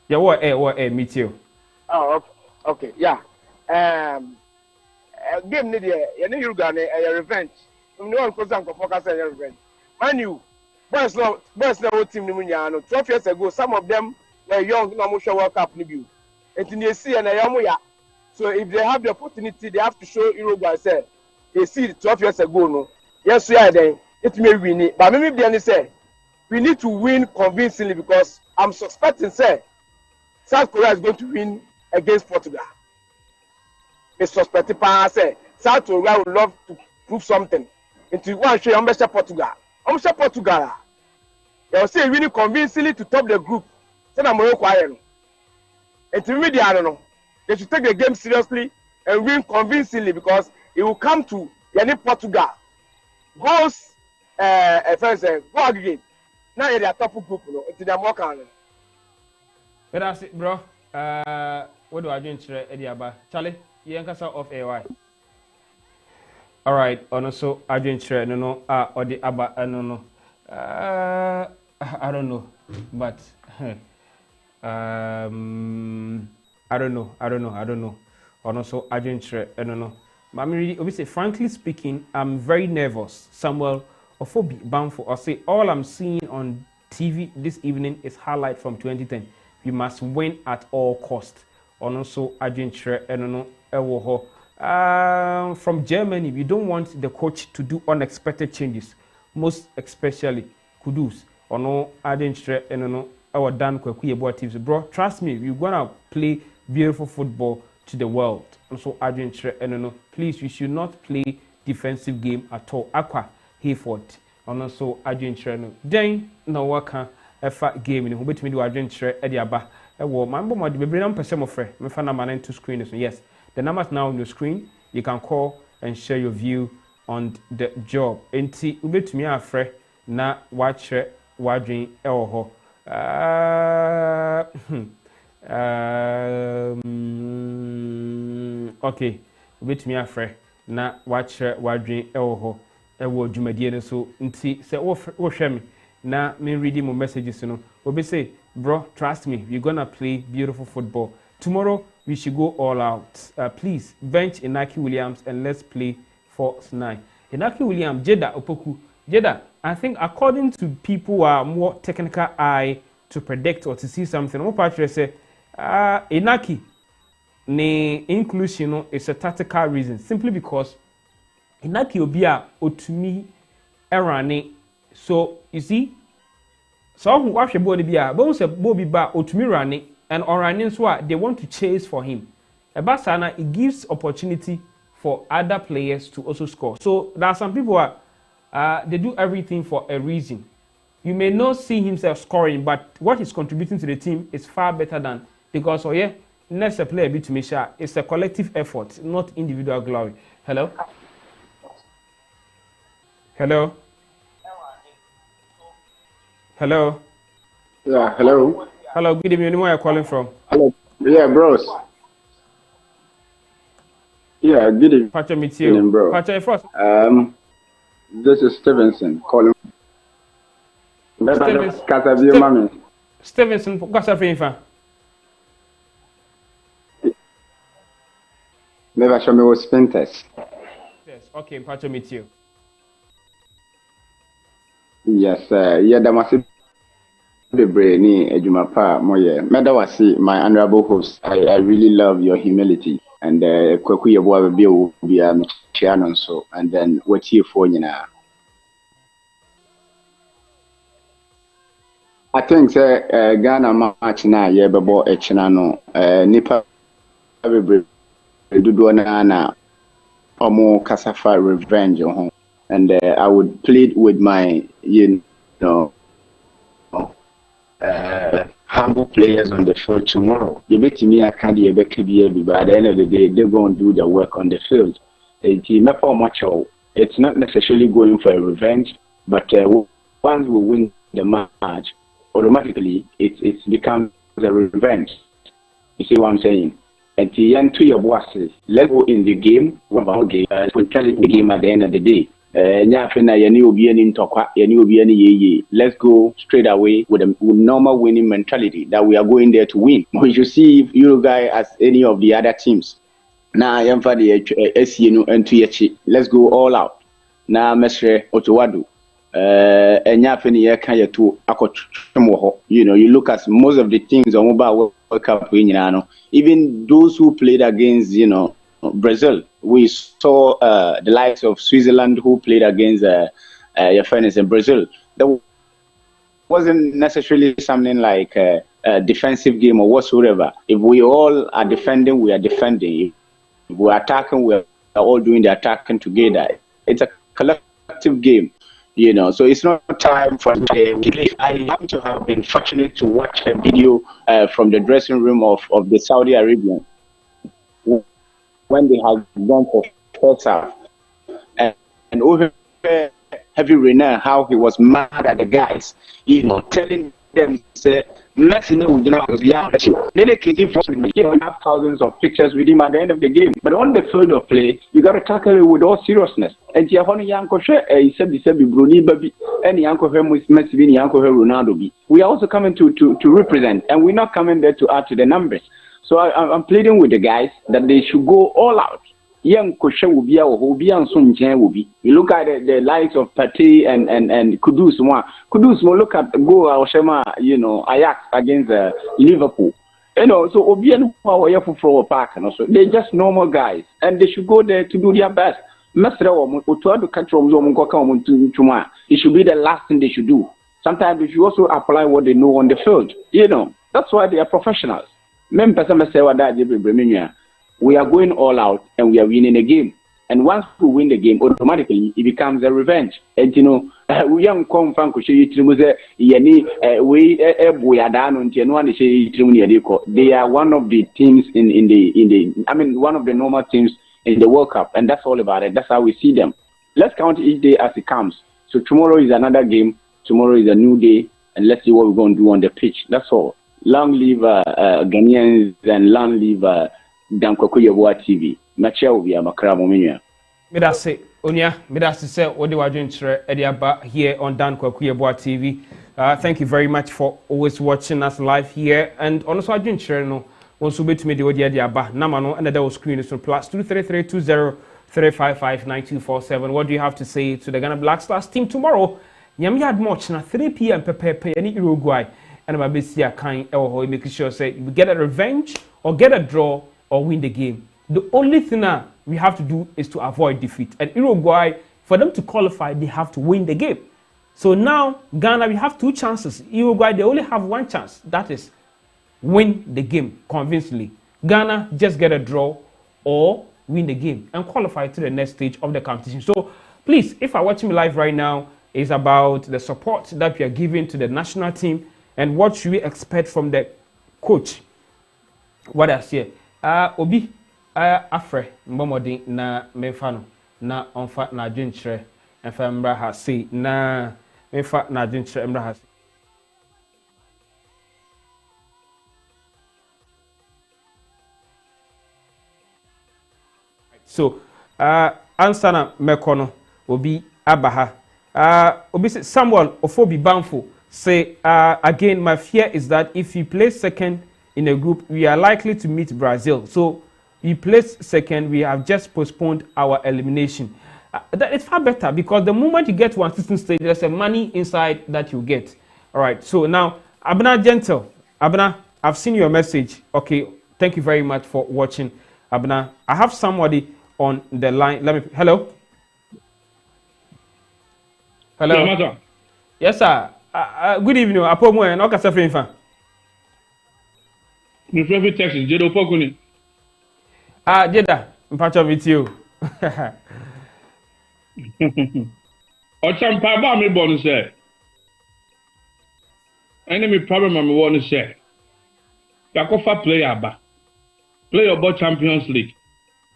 yeah, what meet you. Oh okay. Yeah. Game need you know Uruguay a revenge. No one goes and focus on revenge. Man you, boys no team ni munya no 12 years ago some of them were young na mo show World Cup ni bi. Enti they see na yamu ya. So if they have the opportunity they have to show Uruguay say they see 12 years ago no. Yes we are then it may win. But maybe they say we need to win convincingly because I'm suspecting say South Korea is going to win against Portugal. A suspected power say South Korea would love to prove something. Into one show Portugal. Portugal. They will say really convincingly to top the group. Say I'm Morocco. And to me, I don't know. They should take the game seriously and win convincingly because it will come to Portugal. Goals first go again. Now they are top group, into the Moroccan. But that's it, bro. What do I do in Charlie? You can off AY. All right, also Adrian no or the Abba no. I don't know, but I don't know. Also Adrian no. But really, obviously, frankly speaking, I'm very nervous. Samuel Ofobi Bamfo, I say all I'm seeing on TV this evening is highlight from 2010. We must win at all costs. Also Adrian no. From Germany, we don't want the coach to do unexpected changes, most especially Kudus. Or no, Adrian our Dan Kwaku Yeboah tips, bro. Trust me, we're gonna play beautiful football to the world. And so no, please, we should not play defensive game at all. Aqua Hayford. And also no. Then no waka efa game in who bet me do adventure ediaba. My mom the baby number person of me find a man to screen. So yes, the numbers now on the screen. You can call and share your view on the job. Enti ubet me afre na watch wadrin elho. Okay, ubet me afre na watch wadrin elho. Ewo dwumadie no so nti se wo hwe me na me reading my messages no obi say bro trust me we're gonna play beautiful football tomorrow. We should go all out. Please bench Inaki Williams and let's play Fox 9. Inaki Williams, Jeddah Opoku. Jeddah, I think according to people who are more technical eye to predict or to see something, more particularly say Inaki ne inclusion is a tactical reason simply because Inaki Obia Wontumi erane. So you see, so who watch the body bia, but say Bobby ba Wontumi rane. And Oranians they want to chase for him. Ebasana, it gives opportunity for other players to also score. So there are some people they do everything for a reason. You may not see himself scoring, but what he's contributing to the team is far better than because next a player to make sure it's a collective effort, not individual glory. Hello? Hello? Hello? Yeah, hello. Hello, good evening. Where are you calling from? Hello. Yeah, bros. Yeah, good evening. Pacha meet you. Bro. Pacha first. This is Stevenson calling. Stevenson, what's up, Infa? Never show me was Spinters. Yes, okay, Pacha meet you. Yes, yeah, that must be brainy, Ejumapa, Moye. Medawasi, my honorable host, I really love your humility. And Kwaku Yeboah will be a Chianon so, and then what's here for you now? I think Ghana match now, yeah, but Echinano, Nipa, Duduana, Omo Kasafa revenge, and I would plead with my, humble players on the field tomorrow. You bet me I can't be but at the end of the day, they're going to do the work on the field. It's not necessarily going for a revenge, but once we win the match, automatically it becomes a revenge. You see what I'm saying? And the end to your bosses, let's go in the game, we're telling the game at the end of the day. Let's go straight away with normal winning mentality that we are going there to win. We should see Uruguay as any of the other teams. Now, let's go all out. Now, Mestre Otowadu. You look at most of the teams on mobile World Cup, even those who played against, Brazil. We saw the likes of Switzerland who played against your friends in Brazil. There wasn't necessarily something like a defensive game or whatsoever. If we all are defending, we are defending. If we are attacking, we are all doing the attacking together. It's a collective game, So it's not time for I happen to have been fortunate to watch a video from the dressing room of the Saudi Arabian when they have gone for first half, and over Heavy Renner, how he was mad at the guys, telling them, say, have thousands of pictures with him at the end of the game. But on the field of play, you got to tackle it with all seriousness. And he said, Bruni baby, and Ronaldo. We are also coming to represent, and we're not coming there to add to the numbers. So I'm pleading with the guys that they should go all out. Young Koshe will be and Sun Jen will be. You look at the likes of Pate and Kudus. Kudus, look at go Oshema, Ajax against Liverpool. So Obian for Park and also they're just normal guys and they should go there to do their best. It should be the last thing they should do. sometimes they should also apply what they know on the field. You know, that's why they are professionals. We are going all out and we are winning the game. And once we win the game, automatically it becomes a revenge. And you know, we young come from they are one of the teams in the I mean one of the normal teams in the World Cup, and that's all about it. That's how we see them. Let's count each day as it comes. So tomorrow is another game, tomorrow is a new day, and let's see what we're going to do on the pitch. That's all. Long live Ghanaians and long live Dan Kwaku Yeboah TV. Medase Onia, Medase say what do I doing here on Dan Kwaku Yeboah TV. Thank you very much for always watching us live here, and also I doing no also bet me the audio aba namano and the screen is plus 23320355947. What do you have to say to the Ghana Black Stars team tomorrow? Nyam yard much na 3 p.m. pepe any Uruguay and my best kind making sure say we get a revenge or get a draw or win the game. The only thing we have to do is to avoid defeat. And Uruguay, for them to qualify, they have to win the game. So now, Ghana, we have 2 chances. Uruguay, they only have 1 chance. That is, win the game convincingly. Ghana, just get a draw or win the game and qualify to the next stage of the competition. So, please, if you're watching me live right now, it's about the support that we are giving to the national team and what should we expect from the coach. What I say? Obi. Afre mbomodi na mefano na onfa na adwenkyerɛ emfa mbra ha sei na mefa na adwenkyerɛ mbra ha. So answer na mekono obi abaha obi say Samuel Ofobi Banfo say again my fear is that if we place second in a group we are likely to meet Brazil. So we placed second, we have just postponed our elimination. It's far better because the moment you get to one system stage, there's a money inside that you get. All right, so now, Abena Gentle. Abena, I've seen your message. Okay, thank you very much for watching. Abena, I have somebody on the line. Let me, hello? Hello? Yeah, yes, sir. Good evening. Apomo and Okasa Frinfa. My favorite text is Jedo Pokuni. Jeda, I'm part of it you. Ochampa ba me born say. Enemy problem I'm want to say. Yakofa player ba. Play about Champions League.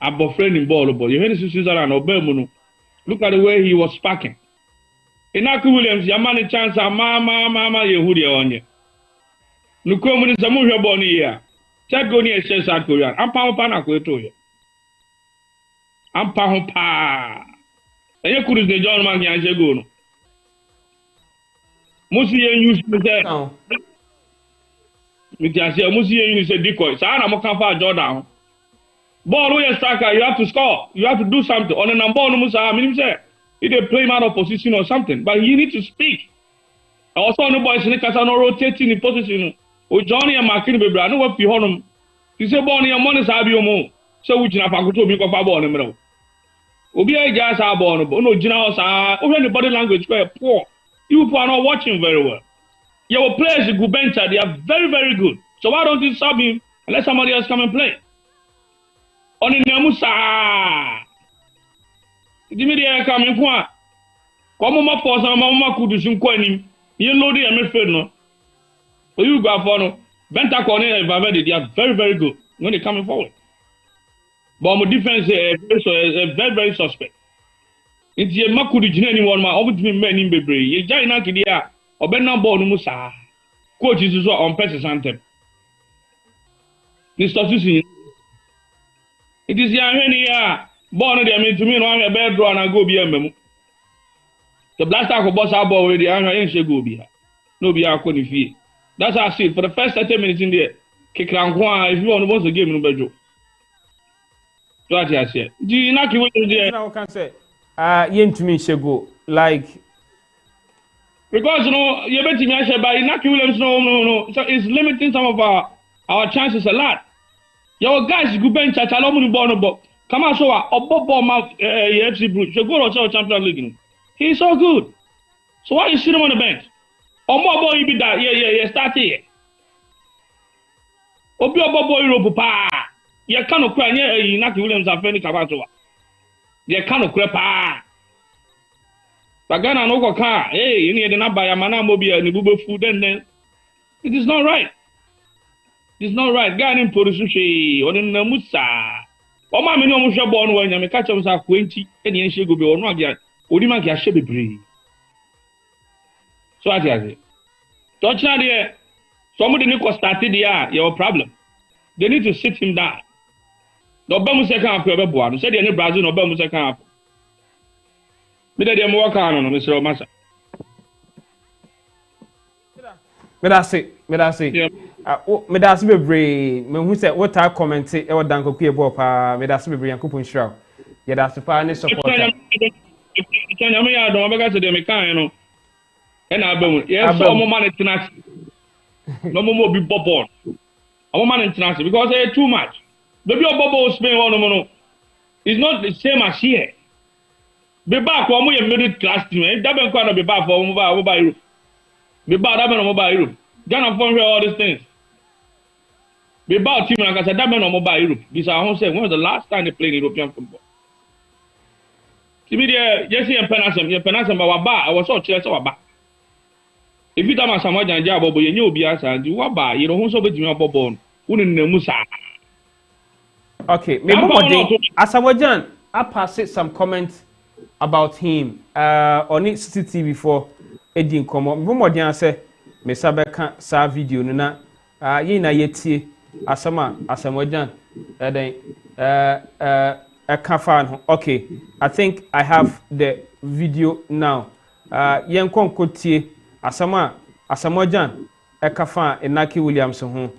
Abo friend in ball but you hear this Switzerland obemunu. Look at the way he was sparking. Inaku Williams yamani chance mama yehudi onye. Nuko mu ni samu hwe ball ni ya. Check go near South Korea. I'm power pana kweto ye. I'm power pa. Eye kuru de John man yan go no. Musi yen use me say. Me ti ase musi yen use decoy. Sa na mo kan fa Jordan. Ball we striker you have to score. You have to do something. On a number no musa me say. He dey play him out of position or something, but you need to speak. Also no boys in kasa no rotating in position. O Johnny and Markin Bebra, I know what you honor. You say, Bonnie and Monis Abiomo, so which in a faculty of Miko Pabo on the Obia gas are born, but no generals are over the body language were poor. You are not watching very well. Your players, good bencher, they are very, very good. So why don't you sub him and let somebody else come and play? On in Namusa. Give me the air coming for. Come on, for some Mamma Kudusum Quenim. You know the MFA no. You go for no. Benta Corner and Vavedi, they are very, very good when they're coming forward. But my defense is very, very suspect. It's a Makudi anyone, my obviously men in Bebre. You giant idea, or Benna Bon Musa. Coach is also on Pessis Anthem. Mr. Susi. It is Yamania. Born there, I mean to me, I'm a bad draw and I go be a memo. The blaster of boss our ball with the iron and she go be. No be our couldn't feel. That's how I see it. For the first 30 minutes in there, kick around if you want to watch the game in the bedroom. That's what I said. Do you not what you there? I can say, yen to me, she go like. Because, you know, you're betting me, I said, but Inaki Williams, no. So it's limiting some of our chances a lot. Your guys, good bench, I tell them to come on, so a ball mouth, FC Bruce, you go to Champions League. He's so good. So why you sit him on the bench? Omo boy be that yeah start here. Obi obo Europe pa. Ye kan okra nye Inaki Williams afeni kabato. Ye kan okra pa. Bagana no go ka hey ni de na ba ya mana mo bi ni bubo fu then it is not right. It is not right. Guy in production she on na musa. O ma me ni o mo hwe ball no wa nya me ka chem sa kwenti e ni enhye go be ono agia odi ma gia hye bebre. So ati. Touch na there. Somebody need to start it there. Your problem. They need to sit him down. No be mu second half e be boa. No say dey ni Brazil no be mu second half. Me dey mo work on no Mr. Omasa. Me da say. Me da say bebre. Me hu say what I comment e wo Dan Kwaku Yeboah pa. Me da say bebre Yankopon Shraw. Ye da so pa ne supporter. Kenya me ya do be ga say dey me kan no. E na abam. Ye so mo man tenacity. No more be bobon. I want man international because it's too much. Baby Bobo Spain one no. It's not the same as here. Be back for a middle class team. That been quite be back for mobile Europe. Be back that been on mobile Europe. Ghana phone all these things. Be back team like I said that been on mobile Europe. This I won't say when was the last time they played European football. See me there, Jesse and Penasem, I was so chilly so back. If you tell me someone that job, you know, be as and you are by, you don't so be your bobon. Wouldn't know Musa. Okay, maybe Asamoah I passed some comments about him on CCTV before Edin Komo. Momodia say, me sabeka sa video na ye na yetie Asamoah okay, I think I have the video now. Yen kon kotie Asamoah ekafa Inaki Williams ho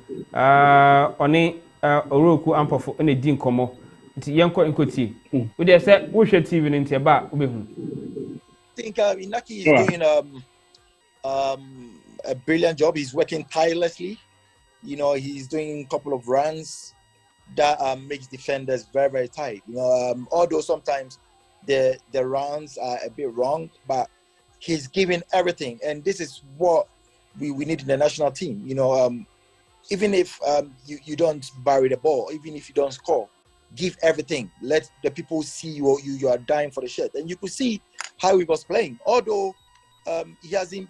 oni oroku ampofo ene di nkomo nti yenko enkoti we dey say wo hwe TV no nti ba obehu. I think Inaki is doing a brilliant job. He's working tirelessly. You know, he's doing a couple of runs that makes defenders very, very tight. You know, although sometimes the runs are a bit wrong, but he's giving everything, and this is what we need in the national team. You know, even if you don't bury the ball, even if you don't score, give everything. Let the people see you are dying for the shirt. And you could see how he was playing. Although he hasn't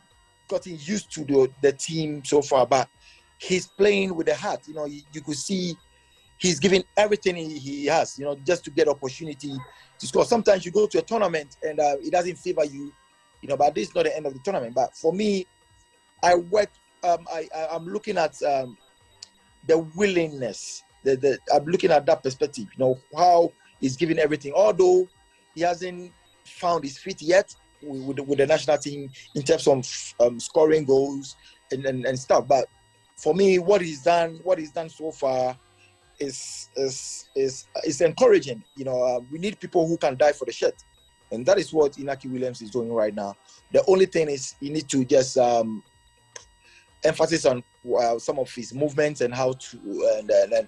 gotten used to the team so far, but he's playing with the heart. You know, you could see he's giving everything he has, you know, just to get opportunity to score. Sometimes you go to a tournament and it doesn't favor you, you know, but this is not the end of the tournament. But for me, I'm looking at the willingness. I'm looking at that perspective, you know, how he's giving everything. Although he hasn't found his feet yet with the national team in terms of scoring goals and stuff. But for me, what he's done so far is encouraging. You know, we need people who can die for the shirt, and that is what Inaki Williams is doing right now. The only thing is you need to just emphasis on some of his movements and how to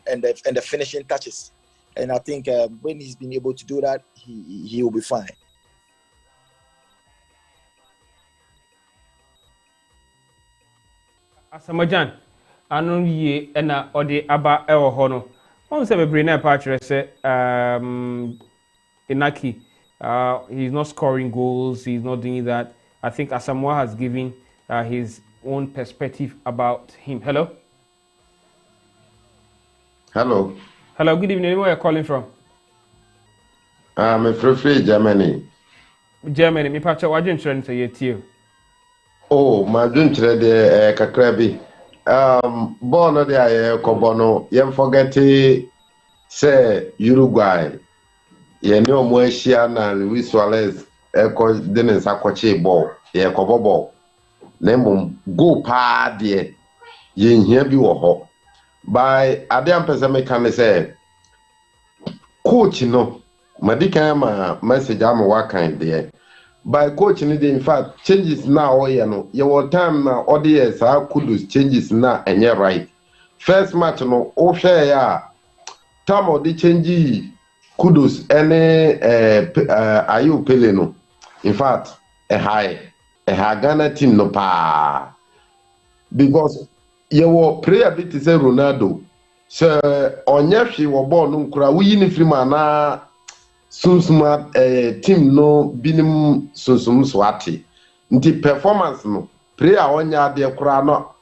and the finishing touches. And I think when he's been able to do that, he will be fine. Asamoah anu ye na ode aba ewo ho no won se bebre na pa kire se Inaki he's not scoring goals, he's not doing that. I think Asamoah has given his own perspective about him. Hello, good evening. Where are you calling from? I'm from Germany. Me pacha waje ntrene se yetie. Oh, my dream today, Kakrabi. Born of the Kobono, you forget say Uruguay. You know, Moeshiana, Luis Suarez, Echo Dennis Aquache ball, yeah, Kobobo. Name go pa dear, ye here be ho. By Adam Pesame can say, Coach, no, Madika message I'm working there. By coaching it, in fact, changes now, you know, your time now, audience, how could changes now, and you're right. First match, no, oh, share, time of the change, kudos, any, are you peleno? In fact, a high Ghana team, no pa, because your prayer bit is a Ronaldo. So on your she were born unkra we in Frimana Sunsuma team no binim Sunsum Swati. Nti performance no prayer on ya de krano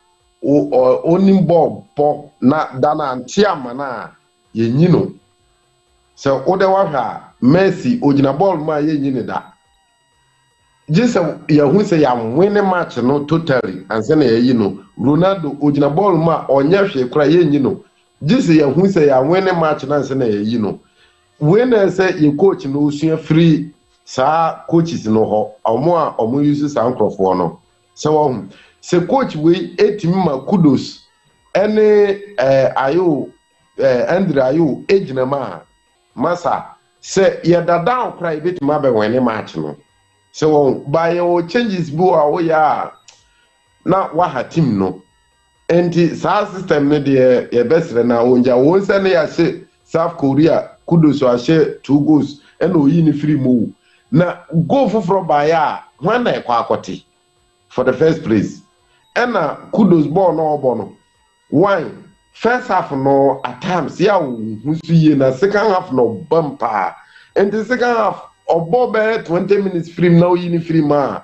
o onim ball po na dana antiama na ye nyino. So odewa Messi ojina ball ma ye nyine da. Just who say I'm winning match no totally and say you know Ronaldo ojina ball ma onya hwe kra ye nyino. Just who say I'm winning match na say you know. When I say your coach no free sa coaches no ho omo use sa nkrofo no. So say coach we 8 ma kudos any ayo Andre ayo age na ma masa say ya da down cry bit ma be winning match no. So by your changes bo ya na wa ha team no enti sa system ne de ye best na onja won say na ya say South Korea kudos so share 2 goals and oyi ni free move na go for by ya when na kwa akote for the first place and kudos ball no one first half no at times ya husu ye na second half no bumper and the second half obobe 20 minutes free now yini free ma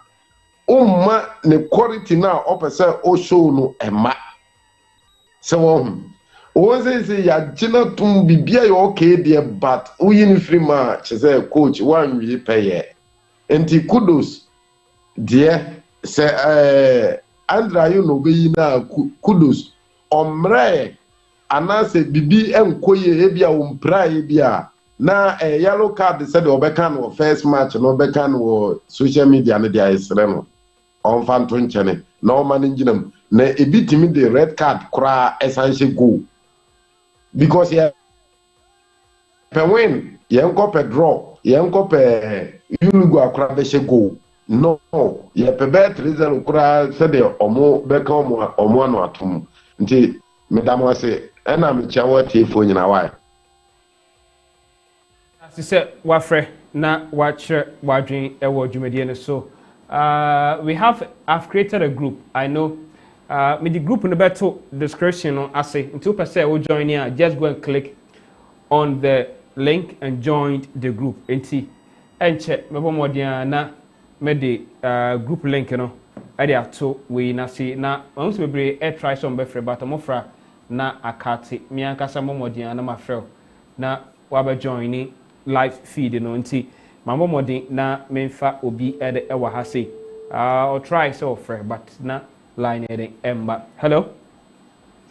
umma ne quality na opese o show no ema so say ya jina tum bibia yo okay there but yini free ma say coach one we pay enti kudos there say Andra you no be na kudos omre anase bibi enkoye ebia umpra ebia na yellow card said obeka no first match no obeka no social media no dia isre no on fan to nchene no managing na ebitimi the red card kra essential go because ya pe win yenko pe draw yenko pe Uruguay kra be she go no ya pe bet result kra said omo beka omo no atum nti medamo ase na me chawo tifo nyina why Say wafre na watcher wadwin ewo dwumedie ne so I've created a group. I know with the group in the battle description on say in 2% will join here. Just go and click on the link and join the group. And check me na me the group link no I dey ato we na see na once we be try some be free but amofra na akati me ankasa momodian na mafrel na waba join live feed no nti mamomodin na memfa obi ede ewa ha say I'll try so free but na line ede emba. Hello.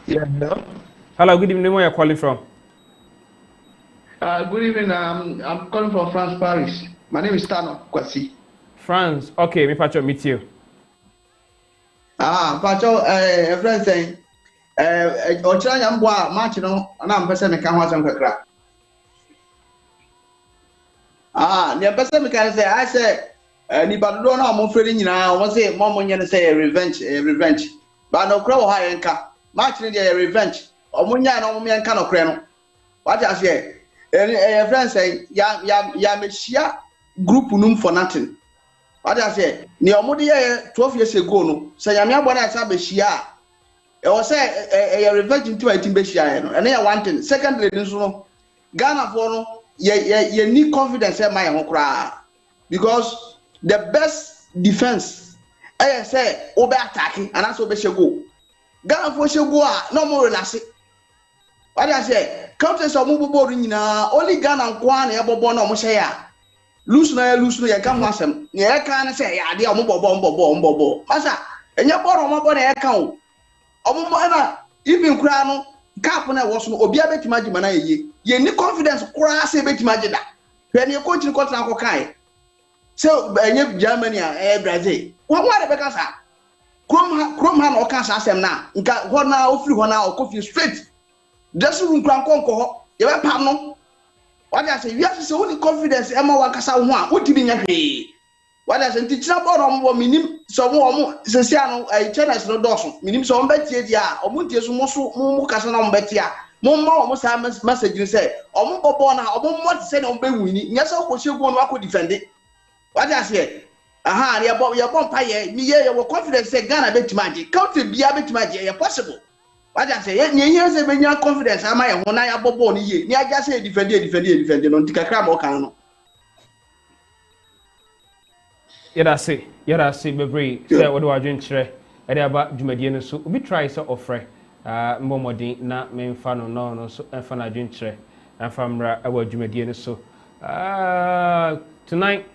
Yeah, hello. Hello, good evening. Where are you calling from? Good evening. I'm calling from France, Paris. My name is Dan Kwaku. France. Okay, me Pacho meet you. Pacho, a friend saying, Ochanya Mbwa, match no, and I'm person can watch on the near person can say, I say, anybody don't know I'm afraid now. What's it? Mom, when say revenge. But no crow high and car. Match in the revenge. Or Munya no man cannot crano. What I say? A friend say, ya meshia group num for nothing. What I say? Neomodi 12 years ago, no. Say, I'm not one as a beshia. It was a revenge into a team beshia, and they are wanting. Secondly, Ghana for no, you need confidence in my own cry. Because the best defense, I say, over attacking, and that's what they should go. Ghana for should go, no more relaxing. What I say, countries are moving now, only Ghana and Kwan, Ebobo, no Moshaya. Lose no, you can't watch them. You can't say, I dear Mumbo. Massa, and your bottom of my account. Even Crano, Capone was no Obiabet Majimana, ye need confidence, crass a bit magida. When you're coaching Cotan Kokai. So, Germany and Brazil. What because Cromhan or Casa Sam now, what now, free 1 hour coffee straight. Just room crank conco, you have pardon. What I say, you have to only confidence, Emma Wakasa one, what do you mean? What I say, teach about on minim, some more, Sessiano, a channel no dawson, minim some betia, or Muntius Mukasana betia, Momo must have message you say, or Mupona, or what said on Bewini, yes, I was you going to defend it. What I say, aha ya bomb paye me ye your confidence say Ghana bet magic country bia bet magic possible what I say ye say be nya confidence ama ye ho na ya bobo ni ye ni aja say defend no ntikakra mo kan no yada say bebre say what do I drink chere e dey aba dwumadie no so obi try say ofre mbomodin na memfa no so emfa na drink chere emfa mra e wa dwumadie no so tonight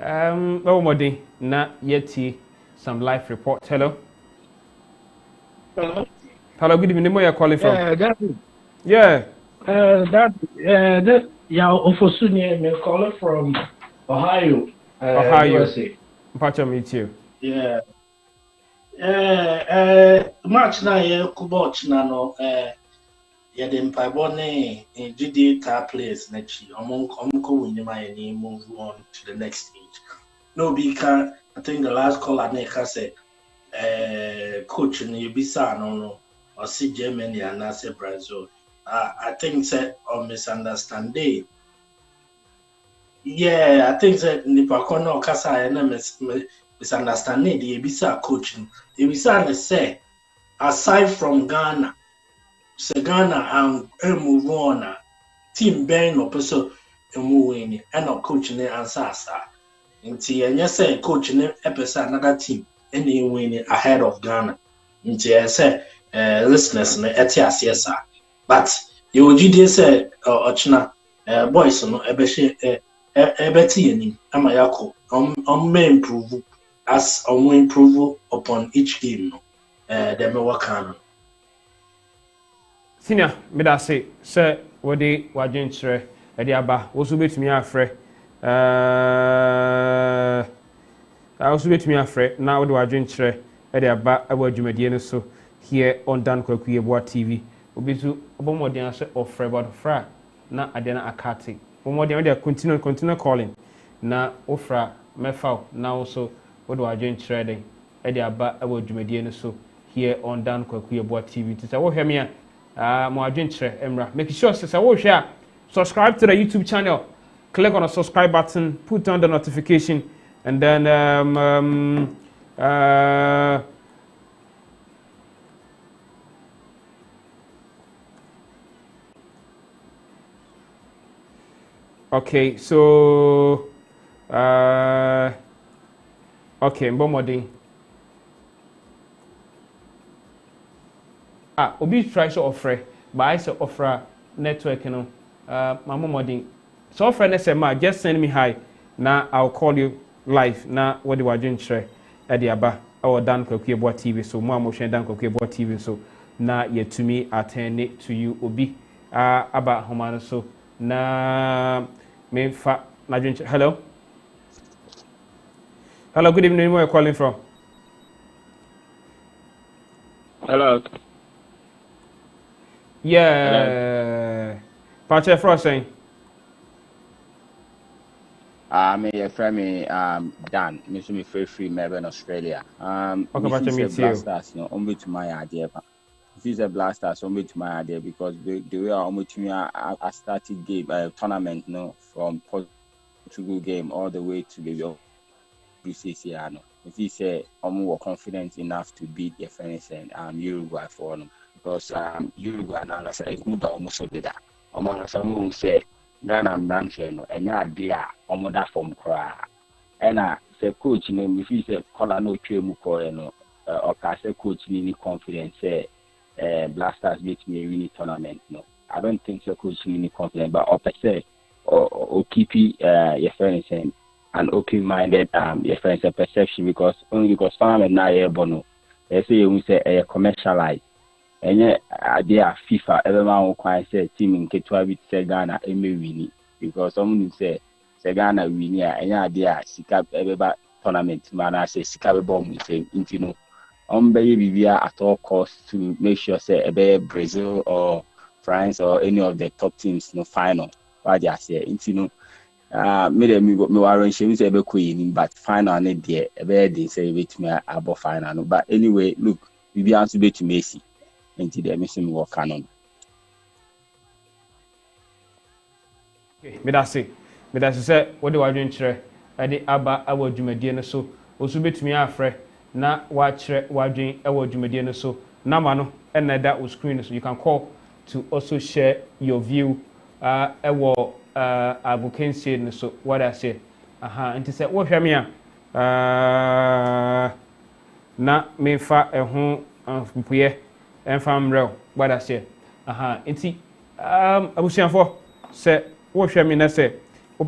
mbomodin na yeti some live report. Hello, good evening. Where you calling from? Yeah, Ofosuni, me calling from Ohio. Ohio. USA. Pacha meet you. Yeah. Match na ye kubotch na no ye dem pibone in GD car place na chi omonko win my name move on to the next stage. No because I think the last call I make say coach in Ibisa no or see Germany and I say Brazil. I think say on misunderstanding. Yeah, I think that Nipakono Kasa and misunderstanding the Ibisa coaching. Ibisa say aside from Ghana, say Ghana and move on team Ben no person moving and not coaching and answer. Nti enye say coach ne epesa another team any win ahead of Ghana. Nti say listeners ne etias yes but you gide say ochina boys no ebehye ebeti enim ama yako may improve as improve upon each game no dem work on. Senior me da say what dey wadwen kire e dey aba wo so betumi afre I also bet me afraid now do I drink chere e dey aba awa dwumadie no so here on Dan Kwaku Yeboah TV obi so obomodin ase ofre but fra na ade na akate obomodin we continue calling na ofra mefa na also what do I drink chere den e dey aba awa dwumadie no so here on Dan Kwaku Yeboah TV to say wo hwe me mo adwen chere emra make sure say wo hwe subscribe to the YouTube channel. Click on the subscribe button, put on the notification, and then okay, so okay, mbomodin. Obi try to offer, but I say offer network, you know, mbomodin. So friend say ma just send me hi na I'll call you live na what do I drink share e dey aba our Dan Kwaku Yeboah TV so mo amoshe Dan Kwaku Yeboah TV so na yetumi attend it to you obi aba homa so na me fa na drink. Hello, good evening. Where are you calling from? Hello. Yeah, Pacha Frosting. Me your friend me Dan, me so me free Melbourne, Australia. Okay, but me too. Blasters, no, only to my idea. This is a Blasters only to my idea because the way almost to me I started game tournament, no, from Portugal game all the way to the UCC. No, if he say I'm more confident enough to beat your friends and Uruguay for them because Uruguay now I say good almost did that. Among some say. Ghana branch no enya ade a omoda from kra ena se coach no if you say call no twemu ko no o ka se coach ni confidence say Blasters beat me win tournament no I don't think so coach ni confident but o say o keep your friends and open minded your friends perception because only because tournament na here bono they say you say commercialize enye ade a FIFA everyone will quite say team in Qatar with Ghana win because someone say Ghana win enye ade a sika every tournament man I say sika be bomb say you know be bibia at all costs to make sure say Brazil or France or any of the top teams no final what they say you know me warren she say be queen but final na there they say wait me above final no but anyway look bibia answer be to Messi into the mission work canon. Okay, me that's say what do I drink chere ɛde aba ɛwɔ dwumadie no so osu betumi afrɛ na wakyerɛ wadwen ɛwɔ dwumadie no so nama no ɛna ɛda o screen so you can call to also share your view ɛwɔ agokensie no so what I say nti sɛ wohwɛ me a na mefa ɛho mpoyɛ ɛmfa mmerɛw what I say nti abusuafo sɛ wohwɛ me na sɛ